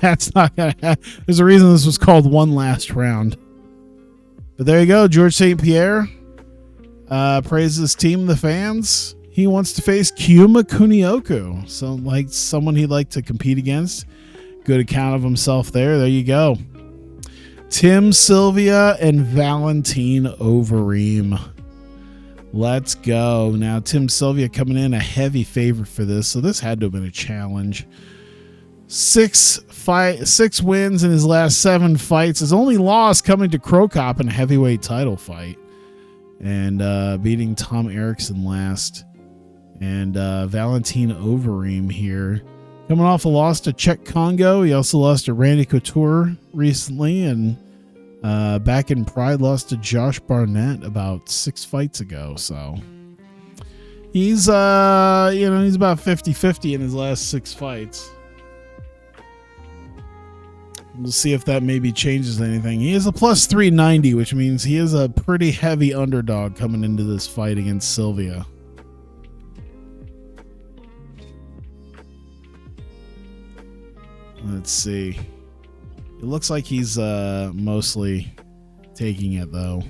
That's not going to happen. There's a reason this was called One Last Round. But there you go. George St. Pierre praises his team, the fans. He wants to face Kyuma Kunioku. So, like, someone he'd like to compete against. Good account of himself there. There you go. Tim Sylvia and Valentine Overeem. Let's go. Now, Tim Sylvia coming in a heavy favorite for this. So this had to have been a challenge. 6 wins in his last 7 fights. His only loss coming to Krokop in a heavyweight title fight. And beating Tom Erickson last. And Valentine Overeem here. Coming off a loss to Czech Congo. He also lost to Randy Couture recently. And back in Pride lost to Josh Barnett about 6 fights ago. So he's, he's about 50-50 in his last 6 fights. We'll see if that maybe changes anything. He is a plus 390, which means he is a pretty heavy underdog coming into this fight against Sylvia. Let's see. It looks like he's mostly taking it though.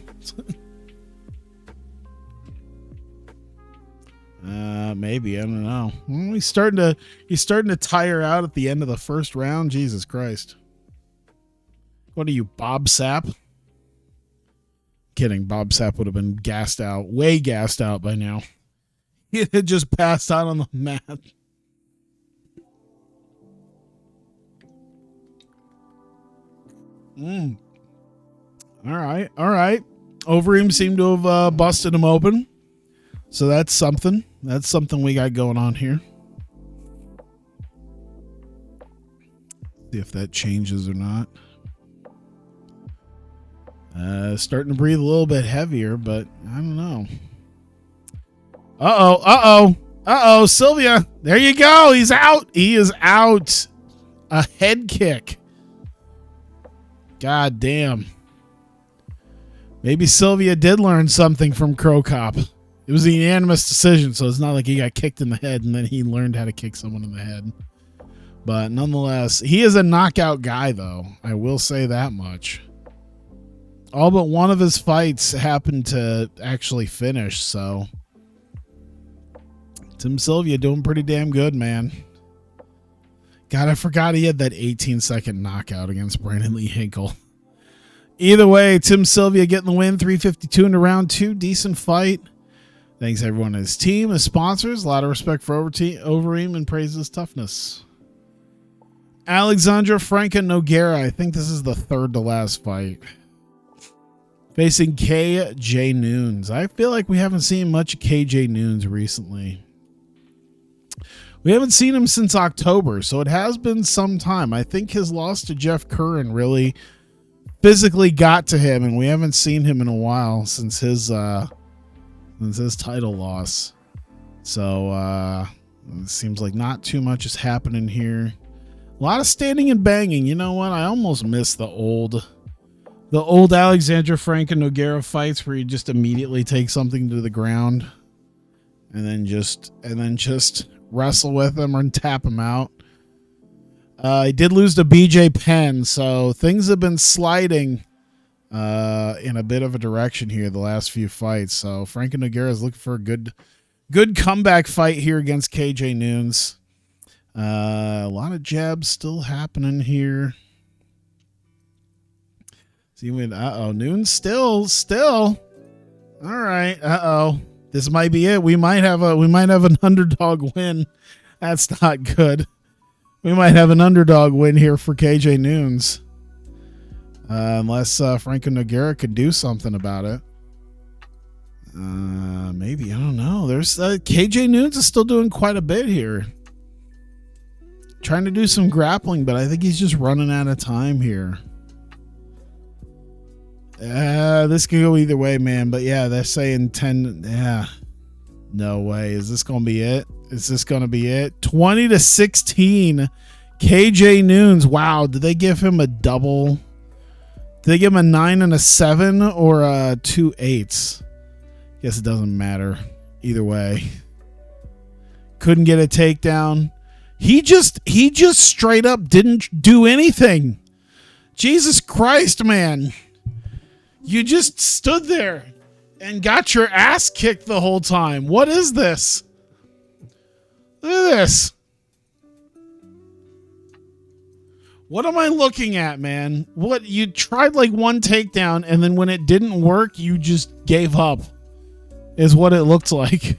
Maybe, I don't know. He's starting to tire out at the end of the first round. Jesus Christ. What are you, Bob Sapp? Kidding. Bob Sapp would have been way gassed out by now. He had just passed out on the mat. Mm. All right. All right. Overeem seemed to have busted him open. So that's something. That's something we got going on here. See if that changes or not. Starting to breathe a little bit heavier, but I don't know. Uh-oh, Sylvia. There you go. He's out. He is out. A head kick. God damn. Maybe Sylvia did learn something from Crow Cop. It was a unanimous decision, so it's not like he got kicked in the head and then he learned how to kick someone in the head. But nonetheless, he is a knockout guy, though. I will say that much. All but one of his fights happened to actually finish, so Tim Sylvia doing pretty damn good, man. God, I forgot he had that 18-second knockout against Brandon Lee Hinkle. Either way, Tim Sylvia getting the win, 352 into round 2. Decent fight. Thanks everyone on his team, his sponsors. A lot of respect for Overeem and praise his toughness. Alexandra Franca Nogueira. I think this is the third to last fight. Facing KJ Noons. I feel like we haven't seen much of KJ Noons recently. We haven't seen him since October, so it has been some time. I think his loss to Jeff Curran really physically got to him, and we haven't seen him in a while since his title loss. So it seems like not too much is happening here. A lot of standing and banging. You know what? I almost miss the old Alexandra Franca Nogueira fights where you just immediately take something to the ground and then just wrestle with them or tap them out. He did lose to BJ Penn, so things have been sliding in a bit of a direction here the last few fights. So Franca Nogueira is looking for a good comeback fight here against KJ Noons. A lot of jabs still happening here. See, Noons still. All right. This might be it. We might have an underdog win. That's not good. We might have an underdog win here for KJ Noons. Unless Franca Nogueira could do something about it. Maybe. I don't know. There's KJ Noons is still doing quite a bit here. Trying to do some grappling, but I think he's just running out of time here. This could go either way, man. But yeah, they're saying 10. Yeah. No way. Is this going to be it? 20-16. KJ Noons. Wow. Did they give him a double? Did they give him a 9 and a 7 or a 2 8s? Guess it doesn't matter. Either way. Couldn't get a takedown. He just straight up didn't do anything. Jesus Christ, man. You just stood there and got your ass kicked the whole time. What is this? Look at this. What am I looking at, man? What, you tried like one takedown and then when it didn't work, you just gave up. Is what it looked like.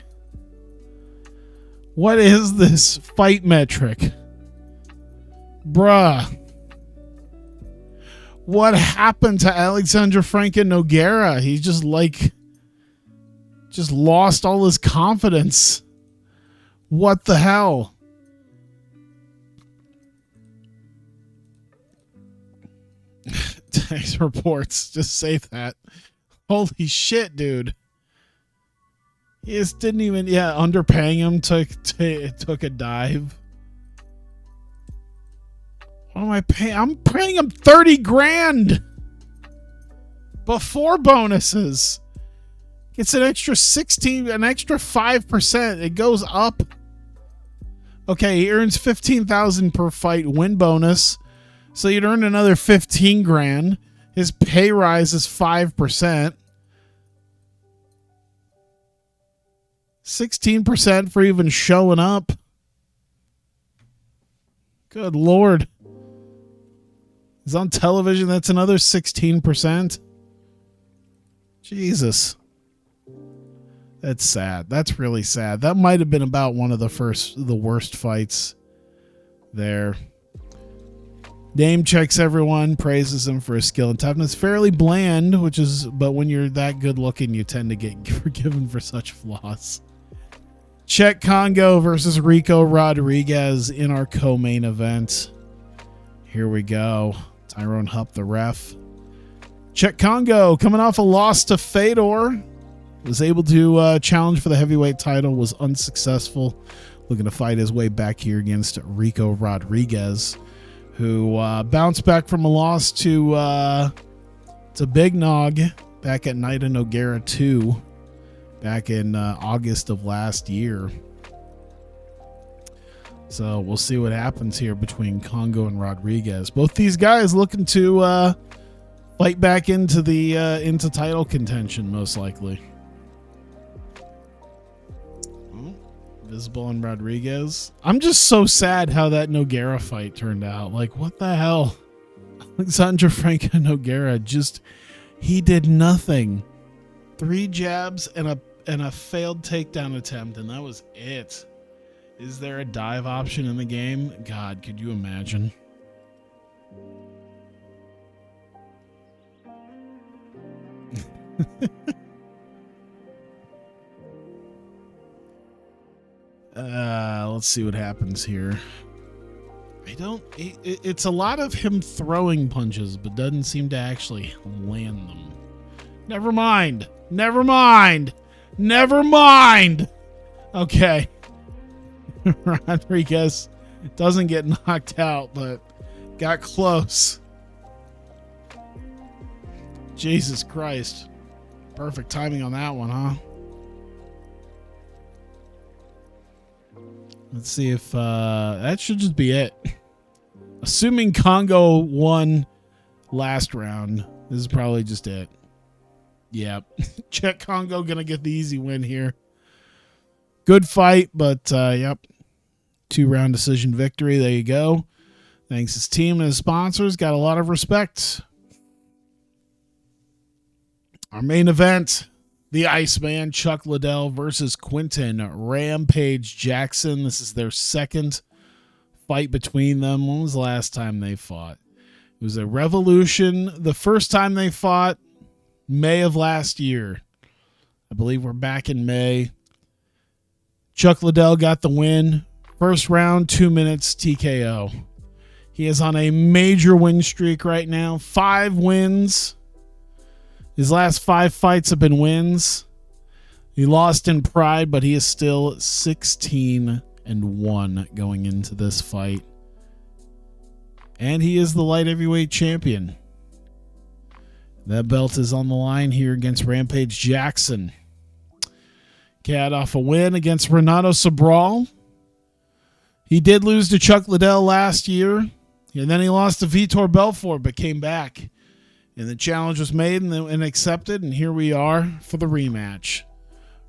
What is this fight metric? Bruh. What happened to Alexandra Franca Nogueira? He just lost all his confidence. What the hell? Thanks reports. Just say that. Holy shit, dude. He just didn't even, underpaying him, took a dive. What am I paying? I'm paying him 30 grand before bonuses. Gets an extra 5%. It goes up. Okay, he earns 15,000 per fight win bonus. So you'd earn another 15 grand. His pay rise is 5%. 16% for even showing up. Good Lord. He's on television. That's another 16%. Jesus. That's sad. That's really sad. That might have been about one of the worst fights there. Name checks everyone, praises him for his skill and toughness. Fairly bland, but when you're that good looking, you tend to get forgiven for such flaws. Czech Congo versus Rico Rodriguez in our co-main event. Here we go. Tyrone Hupp, the ref. Czech Congo coming off a loss to Fedor. Was able to challenge for the heavyweight title. Was unsuccessful. Looking to fight his way back here against Rico Rodriguez, who bounced back from a loss to Big Nog back at Night in Nogueira 2 back in August of last year. So we'll see what happens here between Congo and Rodriguez. Both these guys looking to fight back into the into title contention, most likely. Visible on Rodriguez. I'm just so sad how that Nogueira fight turned out. Like, what the hell? Alexandre Franco Nogueira he did nothing. 3 jabs and a failed takedown attempt, and that was it. Is there a dive option in the game? God, could you imagine? Let's see what happens here. It's a lot of him throwing punches, but doesn't seem to actually land them. Never mind. Okay. Rodriguez doesn't get knocked out, but got close. Jesus Christ. Perfect timing on that one, huh? Let's see if that should just be it. Assuming Congo won last round, this is probably just it. Yep. Czech Congo gonna get the easy win here. Good fight, but yep. 2-round decision victory. There you go. Thanks his team and his sponsors. Got a lot of respect. Our main event. The Iceman, Chuck Liddell versus Quinton Rampage Jackson. This is their second fight between them. When was the last time they fought? It was a Revolution. The first time they fought, May of last year. I believe we're back in May. Chuck Liddell got the win. First round, 2 minutes, TKO. He is on a major win streak right now. 5 wins. His last 5 fights have been wins. He lost in pride, but he is still 16-1 going into this fight. And he is the light heavyweight champion. That belt is on the line here against Rampage Jackson. Cat off a win against Renato Sobral. He did lose to Chuck Liddell last year. And then he lost to Vitor Belfort, but came back. And the challenge was made and accepted, and here we are for the rematch.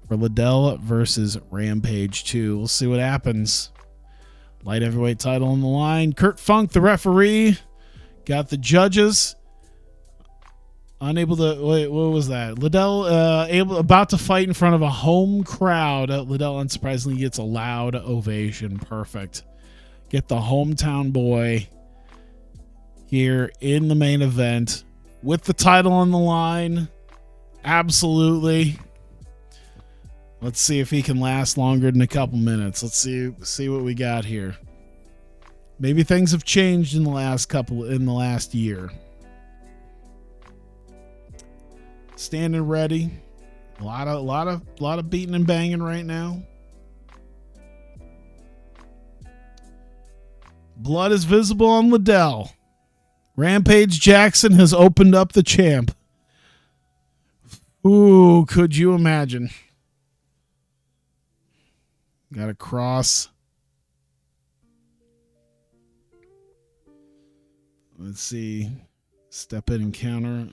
For Liddell versus Rampage 2. We'll see what happens. Light heavyweight title on the line. Kurt Funk, the referee, got the judges. Unable to... Wait, what was that? Liddell about to fight in front of a home crowd. Liddell, unsurprisingly, gets a loud ovation. Perfect. Get the hometown boy here in the main event. With the title on the line. Absolutely. Let's see if he can last longer than a couple minutes. Let's see what we got here. Maybe things have changed in the last year. Standing ready. A lot of beating and banging right now. Blood is visible on Liddell. Rampage Jackson has opened up the champ. Ooh, could you imagine? Got a cross. Let's see. Step in and counter.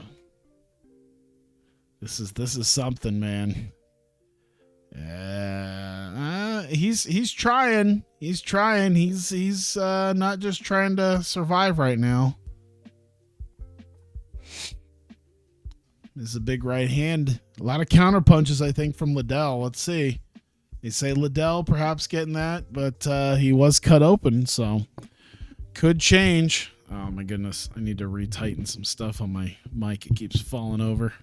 This is something, man. He's trying. He's trying. He's not just trying to survive right now. This is a big right hand. A lot of counter punches, I think, from Liddell. Let's see. They say Liddell perhaps getting that, but he was cut open, so could change. Oh my goodness. I need to retighten some stuff on my mic. It keeps falling over.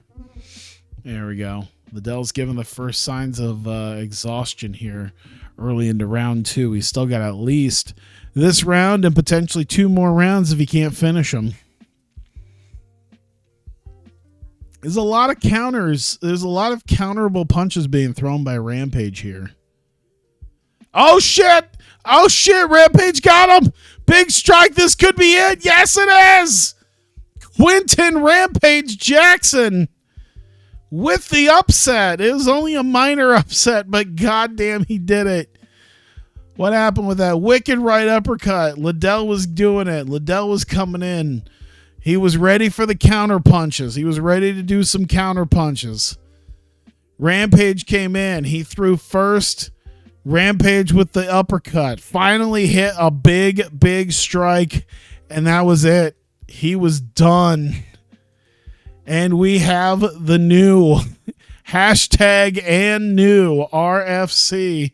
There we go. Liddell's given the first signs of exhaustion here early into round 2. He's still got at least this round and potentially 2 more rounds if he can't finish them. There's a lot of counters. There's a lot of counterable punches being thrown by Rampage here. Oh, shit. Oh, shit. Rampage got him. Big strike. This could be it. Yes, it is. Quentin Rampage Jackson with the upset. It was only a minor upset, but goddamn, he did it. What happened with that wicked right uppercut? Liddell was doing it. Liddell was coming in. He was ready for the counter punches. He was ready to do some counter punches. Rampage came in. He threw first. Rampage with the uppercut. Finally hit a big strike, and that was it. He was done. And we have the new hashtag and new RFC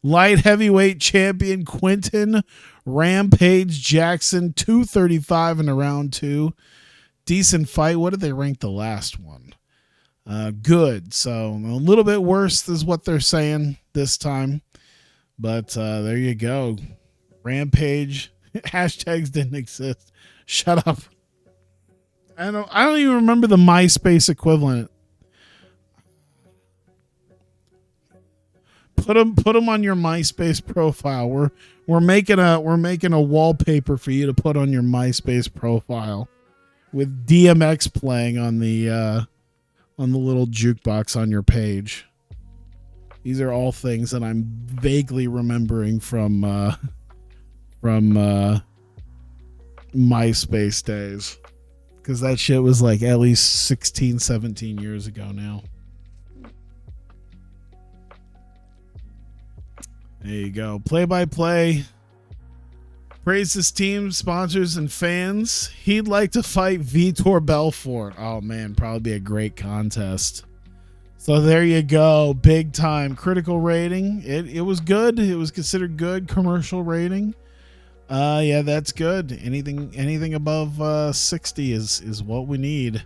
light heavyweight champion Quentin Rampage Jackson, 235 in the round 2. Decent fight. What did they rank the last one? Good. So a little bit worse is what they're saying this time. But there you go. Rampage. Hashtags didn't exist. Shut up. I don't even remember the MySpace equivalent. Put them on your MySpace profile. We're making a wallpaper for you to put on your MySpace profile with DMX playing on the little jukebox on your page. These are all things that I'm vaguely remembering from MySpace days. Because that shit was like at least 16, 17 years ago now. There you go. Play-by-play. Praise his team, sponsors, and fans. He'd like to fight Vitor Belfort. Oh, man. Probably be a great contest. So there you go. Big time. Critical rating. It was good. It was considered good. Commercial rating. Yeah, that's good. Anything above 60 is what we need.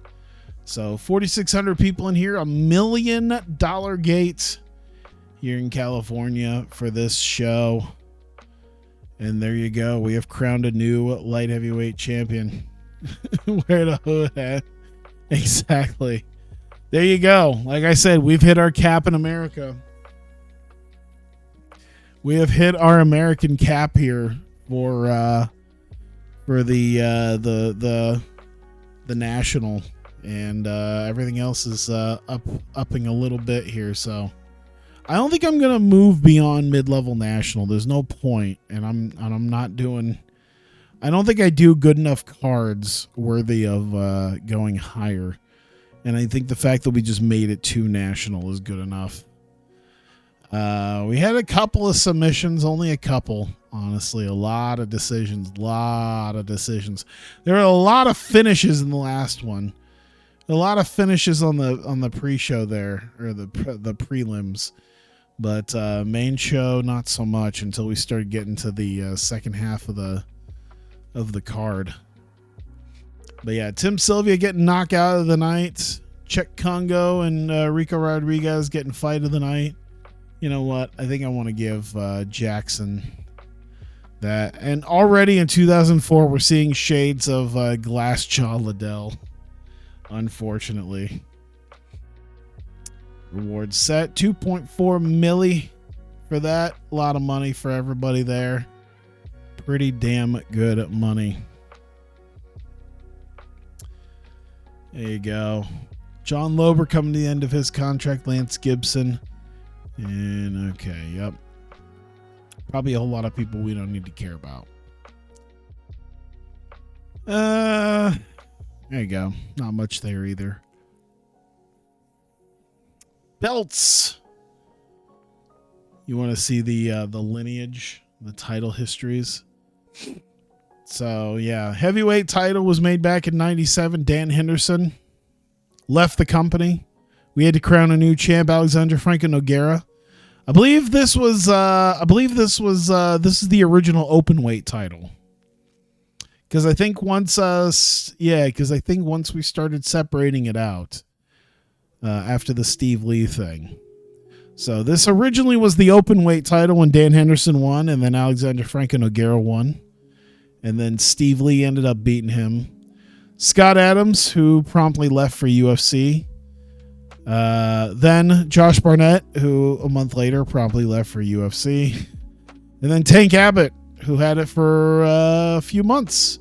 So 4,600 people in here, $1 million gate here in California for this show. And there you go. We have crowned a new light heavyweight champion. Where the hood at? Exactly. There you go. Like I said, we've hit our cap in America. We have hit our American cap here for the national, and everything else is upping a little bit here. So I don't think I'm gonna move beyond mid-level national. There's no point, and I'm not doing. I don't think I do good enough cards worthy of going higher, and I think the fact that we just made it to national is good enough. We had a couple of submissions, only a couple. Honestly, a lot of decisions. There are a lot of finishes in the last one. A lot of finishes on the pre-show there, or the prelims. But main show, not so much until we started getting to the second half of the card. But yeah, Tim Sylvia getting knocked out of the night. Czech Congo and Rico Rodriguez getting fight of the night. You know what? I think I want to give Jackson that. And already in 2004, we're seeing shades of Glassjaw Liddell, unfortunately. Reward set, 2.4 milli for that. A lot of money for everybody there. Pretty damn good money. There you go. John Lober coming to the end of his contract. Lance Gibson. And okay, yep. Probably a whole lot of people we don't need to care about. There you go. Not much there either. Belts. You want to see the lineage, the title histories? So yeah, heavyweight title was made back in '97. Dan Henderson left the company. We had to crown a new champ, Alexander Franco Nogueira. I believe this was this is the original open weight title. Because I think once we started separating it out after the Steve Lee thing. So this originally was the open weight title when Dan Henderson won, and then Alexander Franco Nogueira won, and then Steve Lee ended up beating him. Scott Adams, who promptly left for UFC. Then Josh Barnett, who a month later promptly left for UFC. And then Tank Abbott, who had it for a few months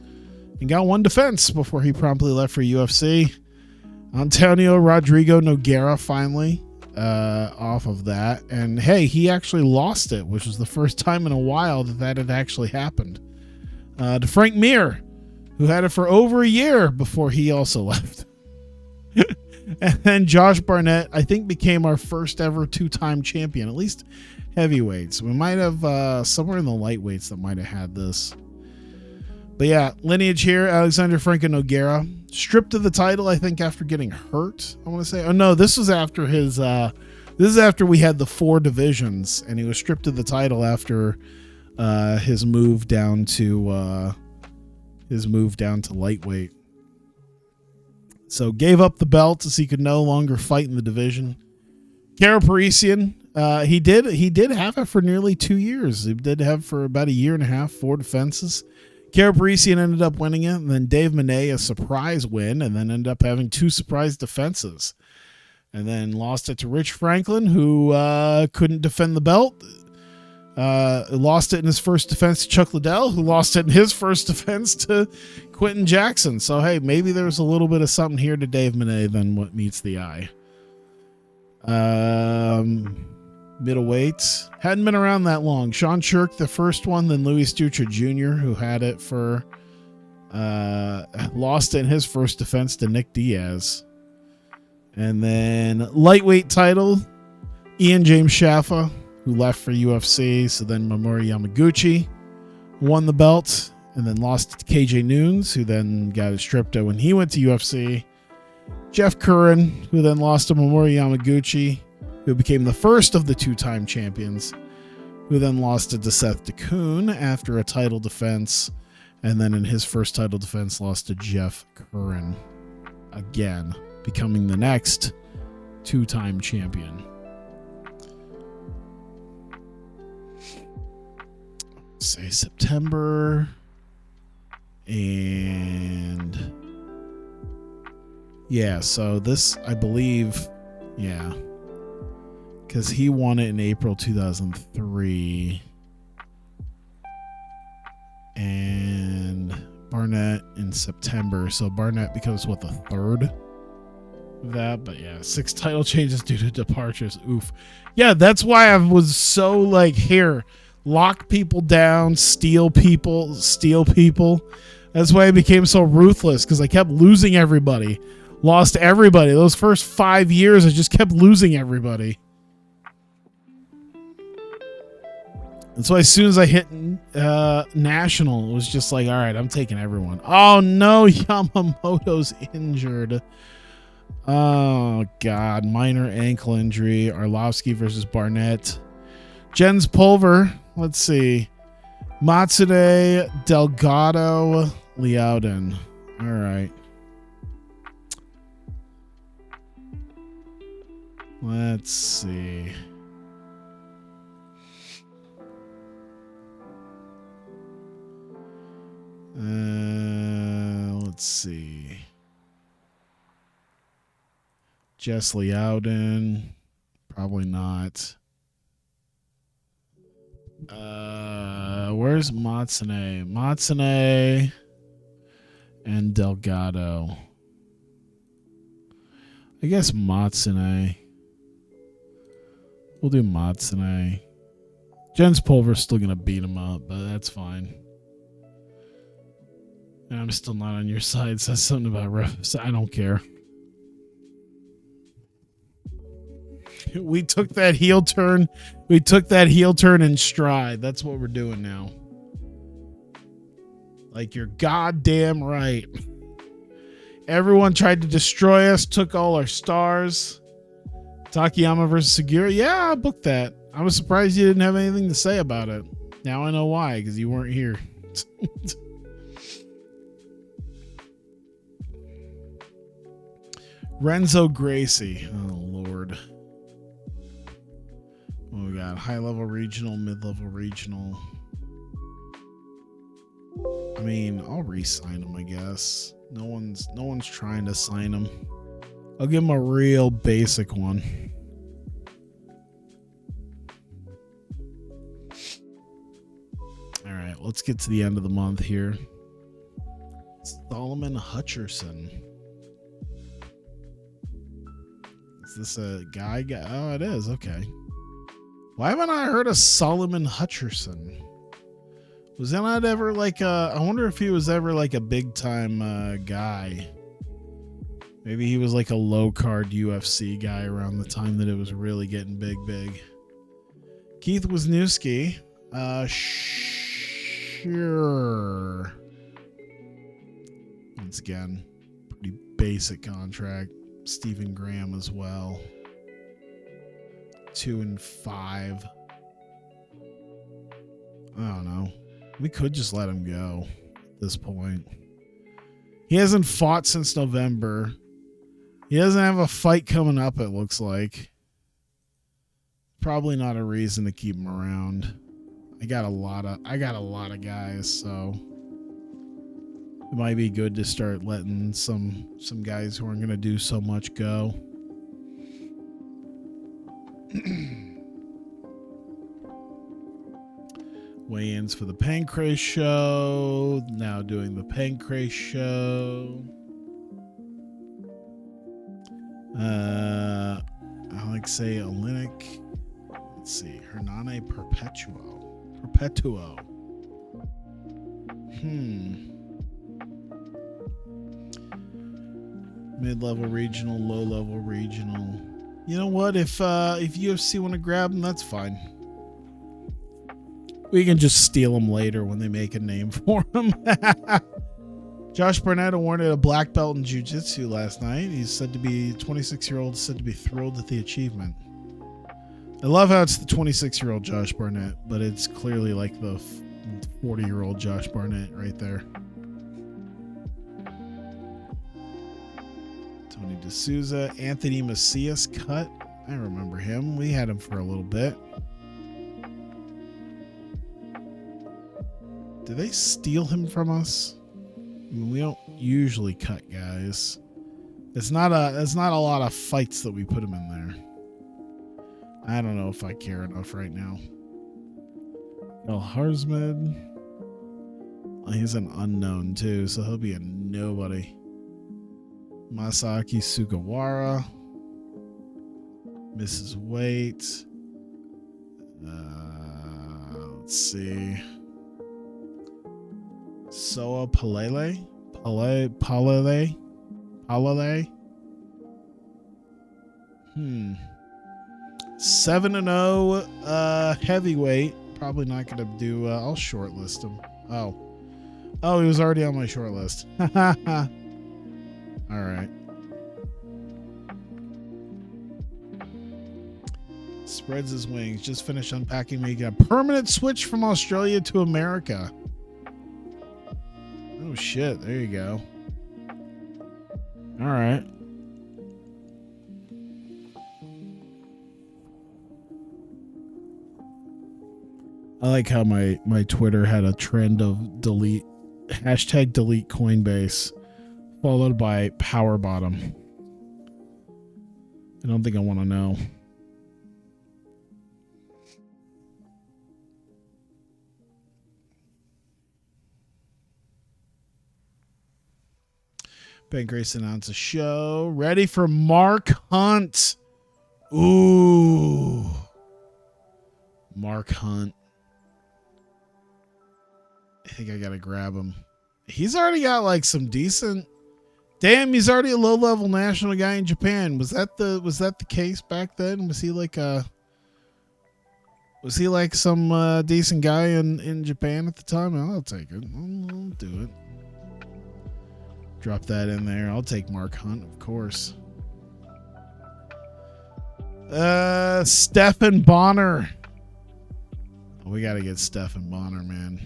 and got one defense before he promptly left for UFC. Antonio Rodrigo Nogueira finally off of that. And hey, he actually lost it, which was the first time in a while that had actually happened. To Frank Mir, who had it for over a year before he also left. And then Josh Barnett, I think, became our first ever two-time champion, at least heavyweights. We might have somewhere in the lightweights that might have had this. But yeah, lineage here, Alexander Franco Nogueira. Stripped of the title, I think, after getting hurt, I want to say. Oh, no, this was after his... this is after we had the 4 divisions, and he was stripped of the title after his move down to lightweight. So gave up the belt as he could no longer fight in the division. Karo Parisian, he did have it for nearly 2 years. He did have for about a year and a half, 4 defenses. Karo Parisian ended up winning it, and then Dave Monet a surprise win, and then ended up having 2 surprise defenses. And then lost it to Rich Franklin, who couldn't defend the belt. Lost it in his first defense to Chuck Liddell, who lost it in his first defense to Quentin Jackson. So, hey, maybe there's a little bit of something here to Dave Monet than what meets the eye. Middleweight. Hadn't been around that long. Sean Shirk, the first one, then Louis Stucher Jr., who had it for... lost it in his first defense to Nick Diaz. And then lightweight title, Ian James Shaffa, who left for UFC. So then Mamoru Yamaguchi won the belt and then lost it to KJ Noons, who then got it stripped out when he went to UFC. Jeff Curran, who then lost to Mamoru Yamaguchi, who became the first of the 2-time champions, who then lost it to Seth DeCoon after a title defense, and then in his first title defense lost to Jeff Curran again, becoming the next 2-time champion. Say September, and yeah, so this, I believe, yeah, because he won it in April 2003, and Barnett in September, so Barnett becomes what, the third of that. But yeah, 6 title changes due to departures. Oof. Yeah, that's why I was so like, here, lock people down, steal people. That's why I became so ruthless, because I kept losing everybody. Lost everybody. Those first 5 years, I just kept losing everybody. And so as soon as I hit National, it was just like, all right, I'm taking everyone. Oh, no, Yamamoto's injured. Oh, God. Minor ankle injury. Arlovsky versus Barnett. Jens Pulver. Let's see. Matsude, Delgado, Liauden. All right. Let's see. Let's see. Jess Liauden. Probably not. Where's Matsune? Matsune and Delgado. I guess Matsune. We'll do Matsune. Jens Pulver's still going to beat him up, but that's fine. And I'm still not on your side. Says something about refs. I don't care. We took that heel turn. We took that heel turn in stride. That's what we're doing now. Like, you're goddamn right. Everyone tried to destroy us, took all our stars. Takayama versus Segura. Yeah, I booked that. I was surprised you didn't have anything to say about it. Now I know why, because you weren't here. Renzo Gracie. Oh, Lord. What we got? High-level regional, mid-level regional. I mean, I'll re-sign him, I guess. No one's trying to sign him. I'll give him a real basic one. All right, let's get to the end of the month here. Solomon Hutcherson. Is this a guy? Oh, it is. Okay. Why haven't I heard of Solomon Hutcherson? Was that not ever like a... I wonder if he was ever like a big time guy. Maybe he was like a low card UFC guy around the time that it was really getting big. Keith Wisniewski. Sure. Once again, pretty basic contract. Stephen Graham as well. 2 and 5. I don't know. We could just let him go at this point. He hasn't fought since November. He doesn't have a fight coming up, it looks like. Probably not a reason to keep him around. I got a lot of guys, so it might be good to start letting some guys who aren't going to do so much go. Weigh-ins for the Pancrase show. Now doing the Pancrase show. Alexei Olenek. Let's see. Hernane Perpetuo. Mid-level regional, low-level regional. You know what? If UFC want to grab him, that's fine. We can just steal him later when they make a name for him. Josh Barnett awarded a black belt in jiu-jitsu last night. He's said to be 26-year-old, said to be thrilled at the achievement. I love how it's the 26-year-old Josh Barnett, but it's clearly like the 40-year-old Josh Barnett right there. Tony D'Souza, Anthony Macias cut. I remember him. We had him for a little bit. Did they steal him from us? I mean, we don't usually cut guys. It's not a lot of fights that we put him in there. I don't know if I care enough right now. El Harzmed. He's an unknown too, so he'll be a nobody. Masaki Sugawara. Mrs. Waite. Let's see. Soa Palele. 7-0 heavyweight. Probably not gonna do. I'll shortlist him. Oh, he was already on my short list. All right. Spreads his wings. Just finished unpacking me. Got a permanent switch from Australia to America. Oh shit! There you go. All right. I like how my Twitter had a trend of hashtag delete Coinbase, followed by power bottom. I don't think I want to know. Pancrase announced a show. Ready for Mark Hunt. Ooh. Mark Hunt. I think I gotta grab him. He's already got like some decent. Damn, he's already a low-level national guy in Japan. Was that the case back then? Was he like some decent guy in Japan at the time? I'll take it. I'll do it. Drop that in there. I'll take Mark Hunt, of course. Stephan Bonner. Oh, we gotta get Stephan Bonner, man.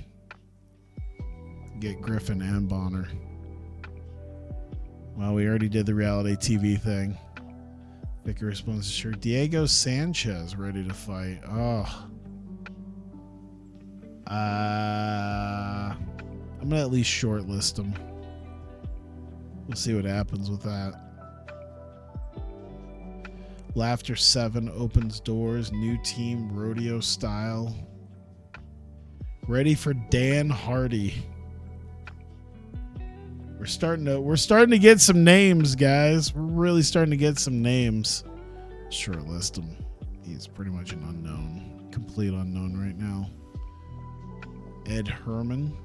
Get Griffin and Bonner. Well, we already did the reality TV thing. Vicky responds to sure. Diego Sanchez ready to fight. Oh. I'm going to at least shortlist him. We'll see what happens with that. Laughter 7 opens doors. New team, rodeo style. Ready for Dan Hardy. We're starting to get some names, guys. We're really starting to get some names. Shortlist him. He's pretty much an unknown. Complete unknown right now. Ed Herman.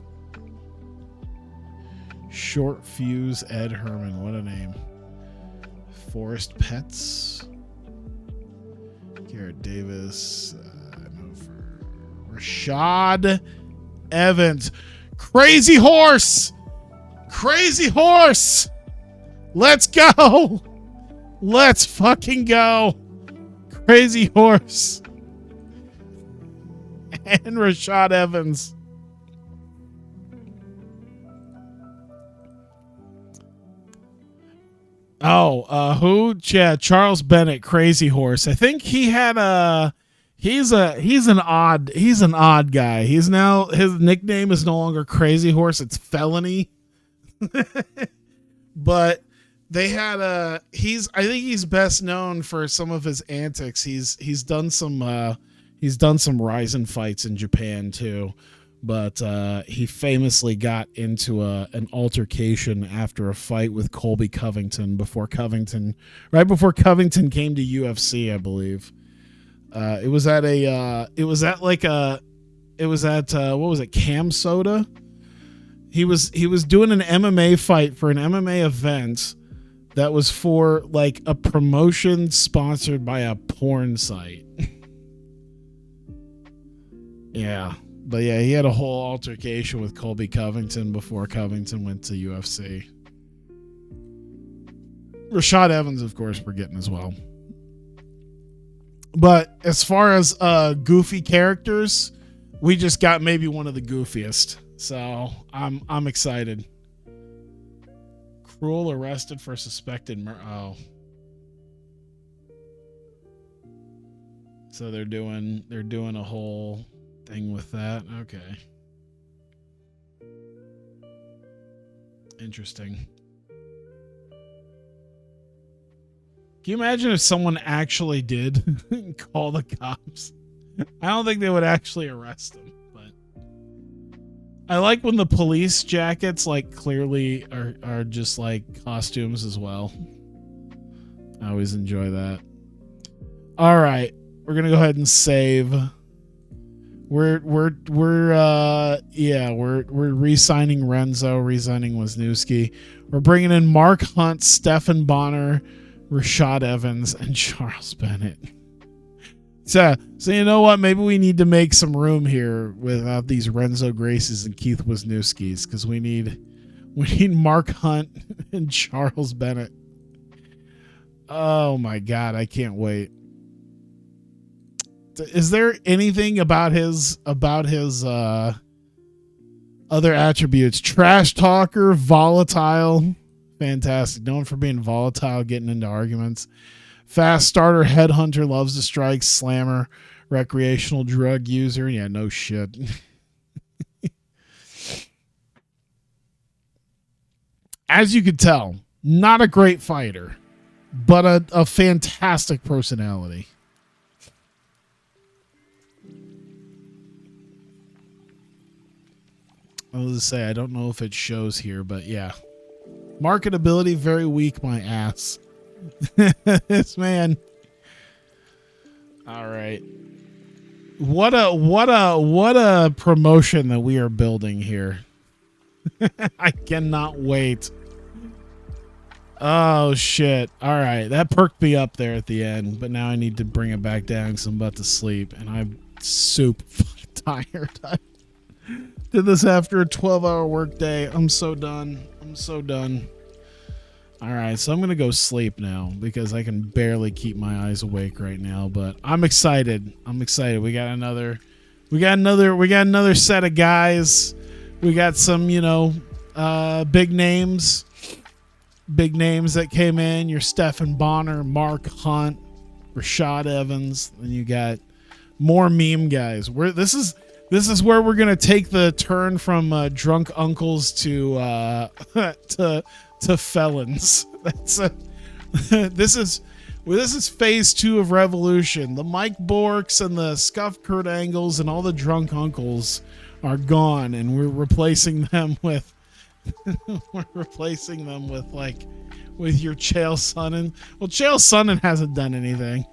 Short Fuse Ed Herman. What a name. Forest Pets. Garrett Davis. Rashad Evans. Crazy Horse. Crazy Horse. Let's go. Let's fucking go. Crazy Horse. And Rashad Evans. Oh, who? Yeah, Charles Bennett, Crazy Horse. I think he had he's an odd guy. He's now, his nickname is no longer Crazy Horse, it's Felony. But they had I think he's best known for some of his antics. He's done some Ryzen fights in Japan too. But he famously got into an altercation after a fight with Colby Covington right before Covington came to UFC, I believe. It was at what was it, Cam Soda? He was doing an MMA fight for an MMA event that was for like a promotion sponsored by a porn site. Yeah. But yeah, he had a whole altercation with Colby Covington before Covington went to UFC. Rashad Evans, of course, we're getting as well. But as far as goofy characters, we just got maybe one of the goofiest. So I'm excited. Cruel arrested for suspected murder. Oh. So they're doing a whole thing with that. Okay. Interesting. Can you imagine if someone actually did call the cops? I don't think they would actually arrest them, but I like when the police jackets like clearly are just like costumes as well. I always enjoy that. All right, we're gonna go ahead and save. We're re-signing Renzo, re-signing Wisniewski. We're bringing in Mark Hunt, Stephan Bonner, Rashad Evans, and Charles Bennett. So you know what? Maybe we need to make some room here without these Renzo Gracies and Keith Wisniewskis, because we need Mark Hunt and Charles Bennett. Oh my God, I can't wait. Is there anything about his other attributes? Trash talker, volatile, fantastic. Known for being volatile, getting into arguments. Fast starter, headhunter, loves to strike, slammer, recreational drug user. Yeah, no shit. As you could tell, not a great fighter, but a fantastic personality. I was to say, I don't know if it shows here, but yeah. Marketability, very weak, my ass. This man. All right. What a promotion that we are building here. I cannot wait. Oh shit. All right. That perked me up there at the end, but now I need to bring it back down because I'm about to sleep and I'm super tired. I did this after a 12-hour work day. I'm so done. All right, so I'm going to go sleep now because I can barely keep my eyes awake right now, but I'm excited. We got another set of guys. We got some, big names. big names that came in. Your Stephen Bonner, Mark Hunt, Rashad Evans. Then you got more meme guys. This is where we're gonna take the turn from drunk uncles to to felons. This is phase 2 of Revolution. The Mike Borks and the Scuff Kurt Angles and all the drunk uncles are gone, and we're replacing them with with your Chael Sonnen. Well, Chael Sonnen hasn't done anything,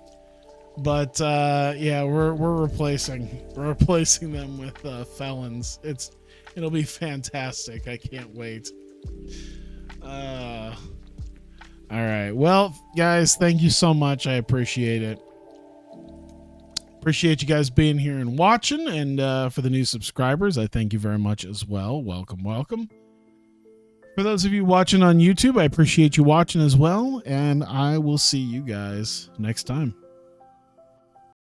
but yeah, we're replacing them with felons. It'll be fantastic. I can't wait. All right. Well, guys, thank you so much. I appreciate it. Appreciate you guys being here and watching. And for the new subscribers, I thank you very much as well. Welcome, welcome. For those of you watching on YouTube, I appreciate you watching as well. And I will see you guys next time.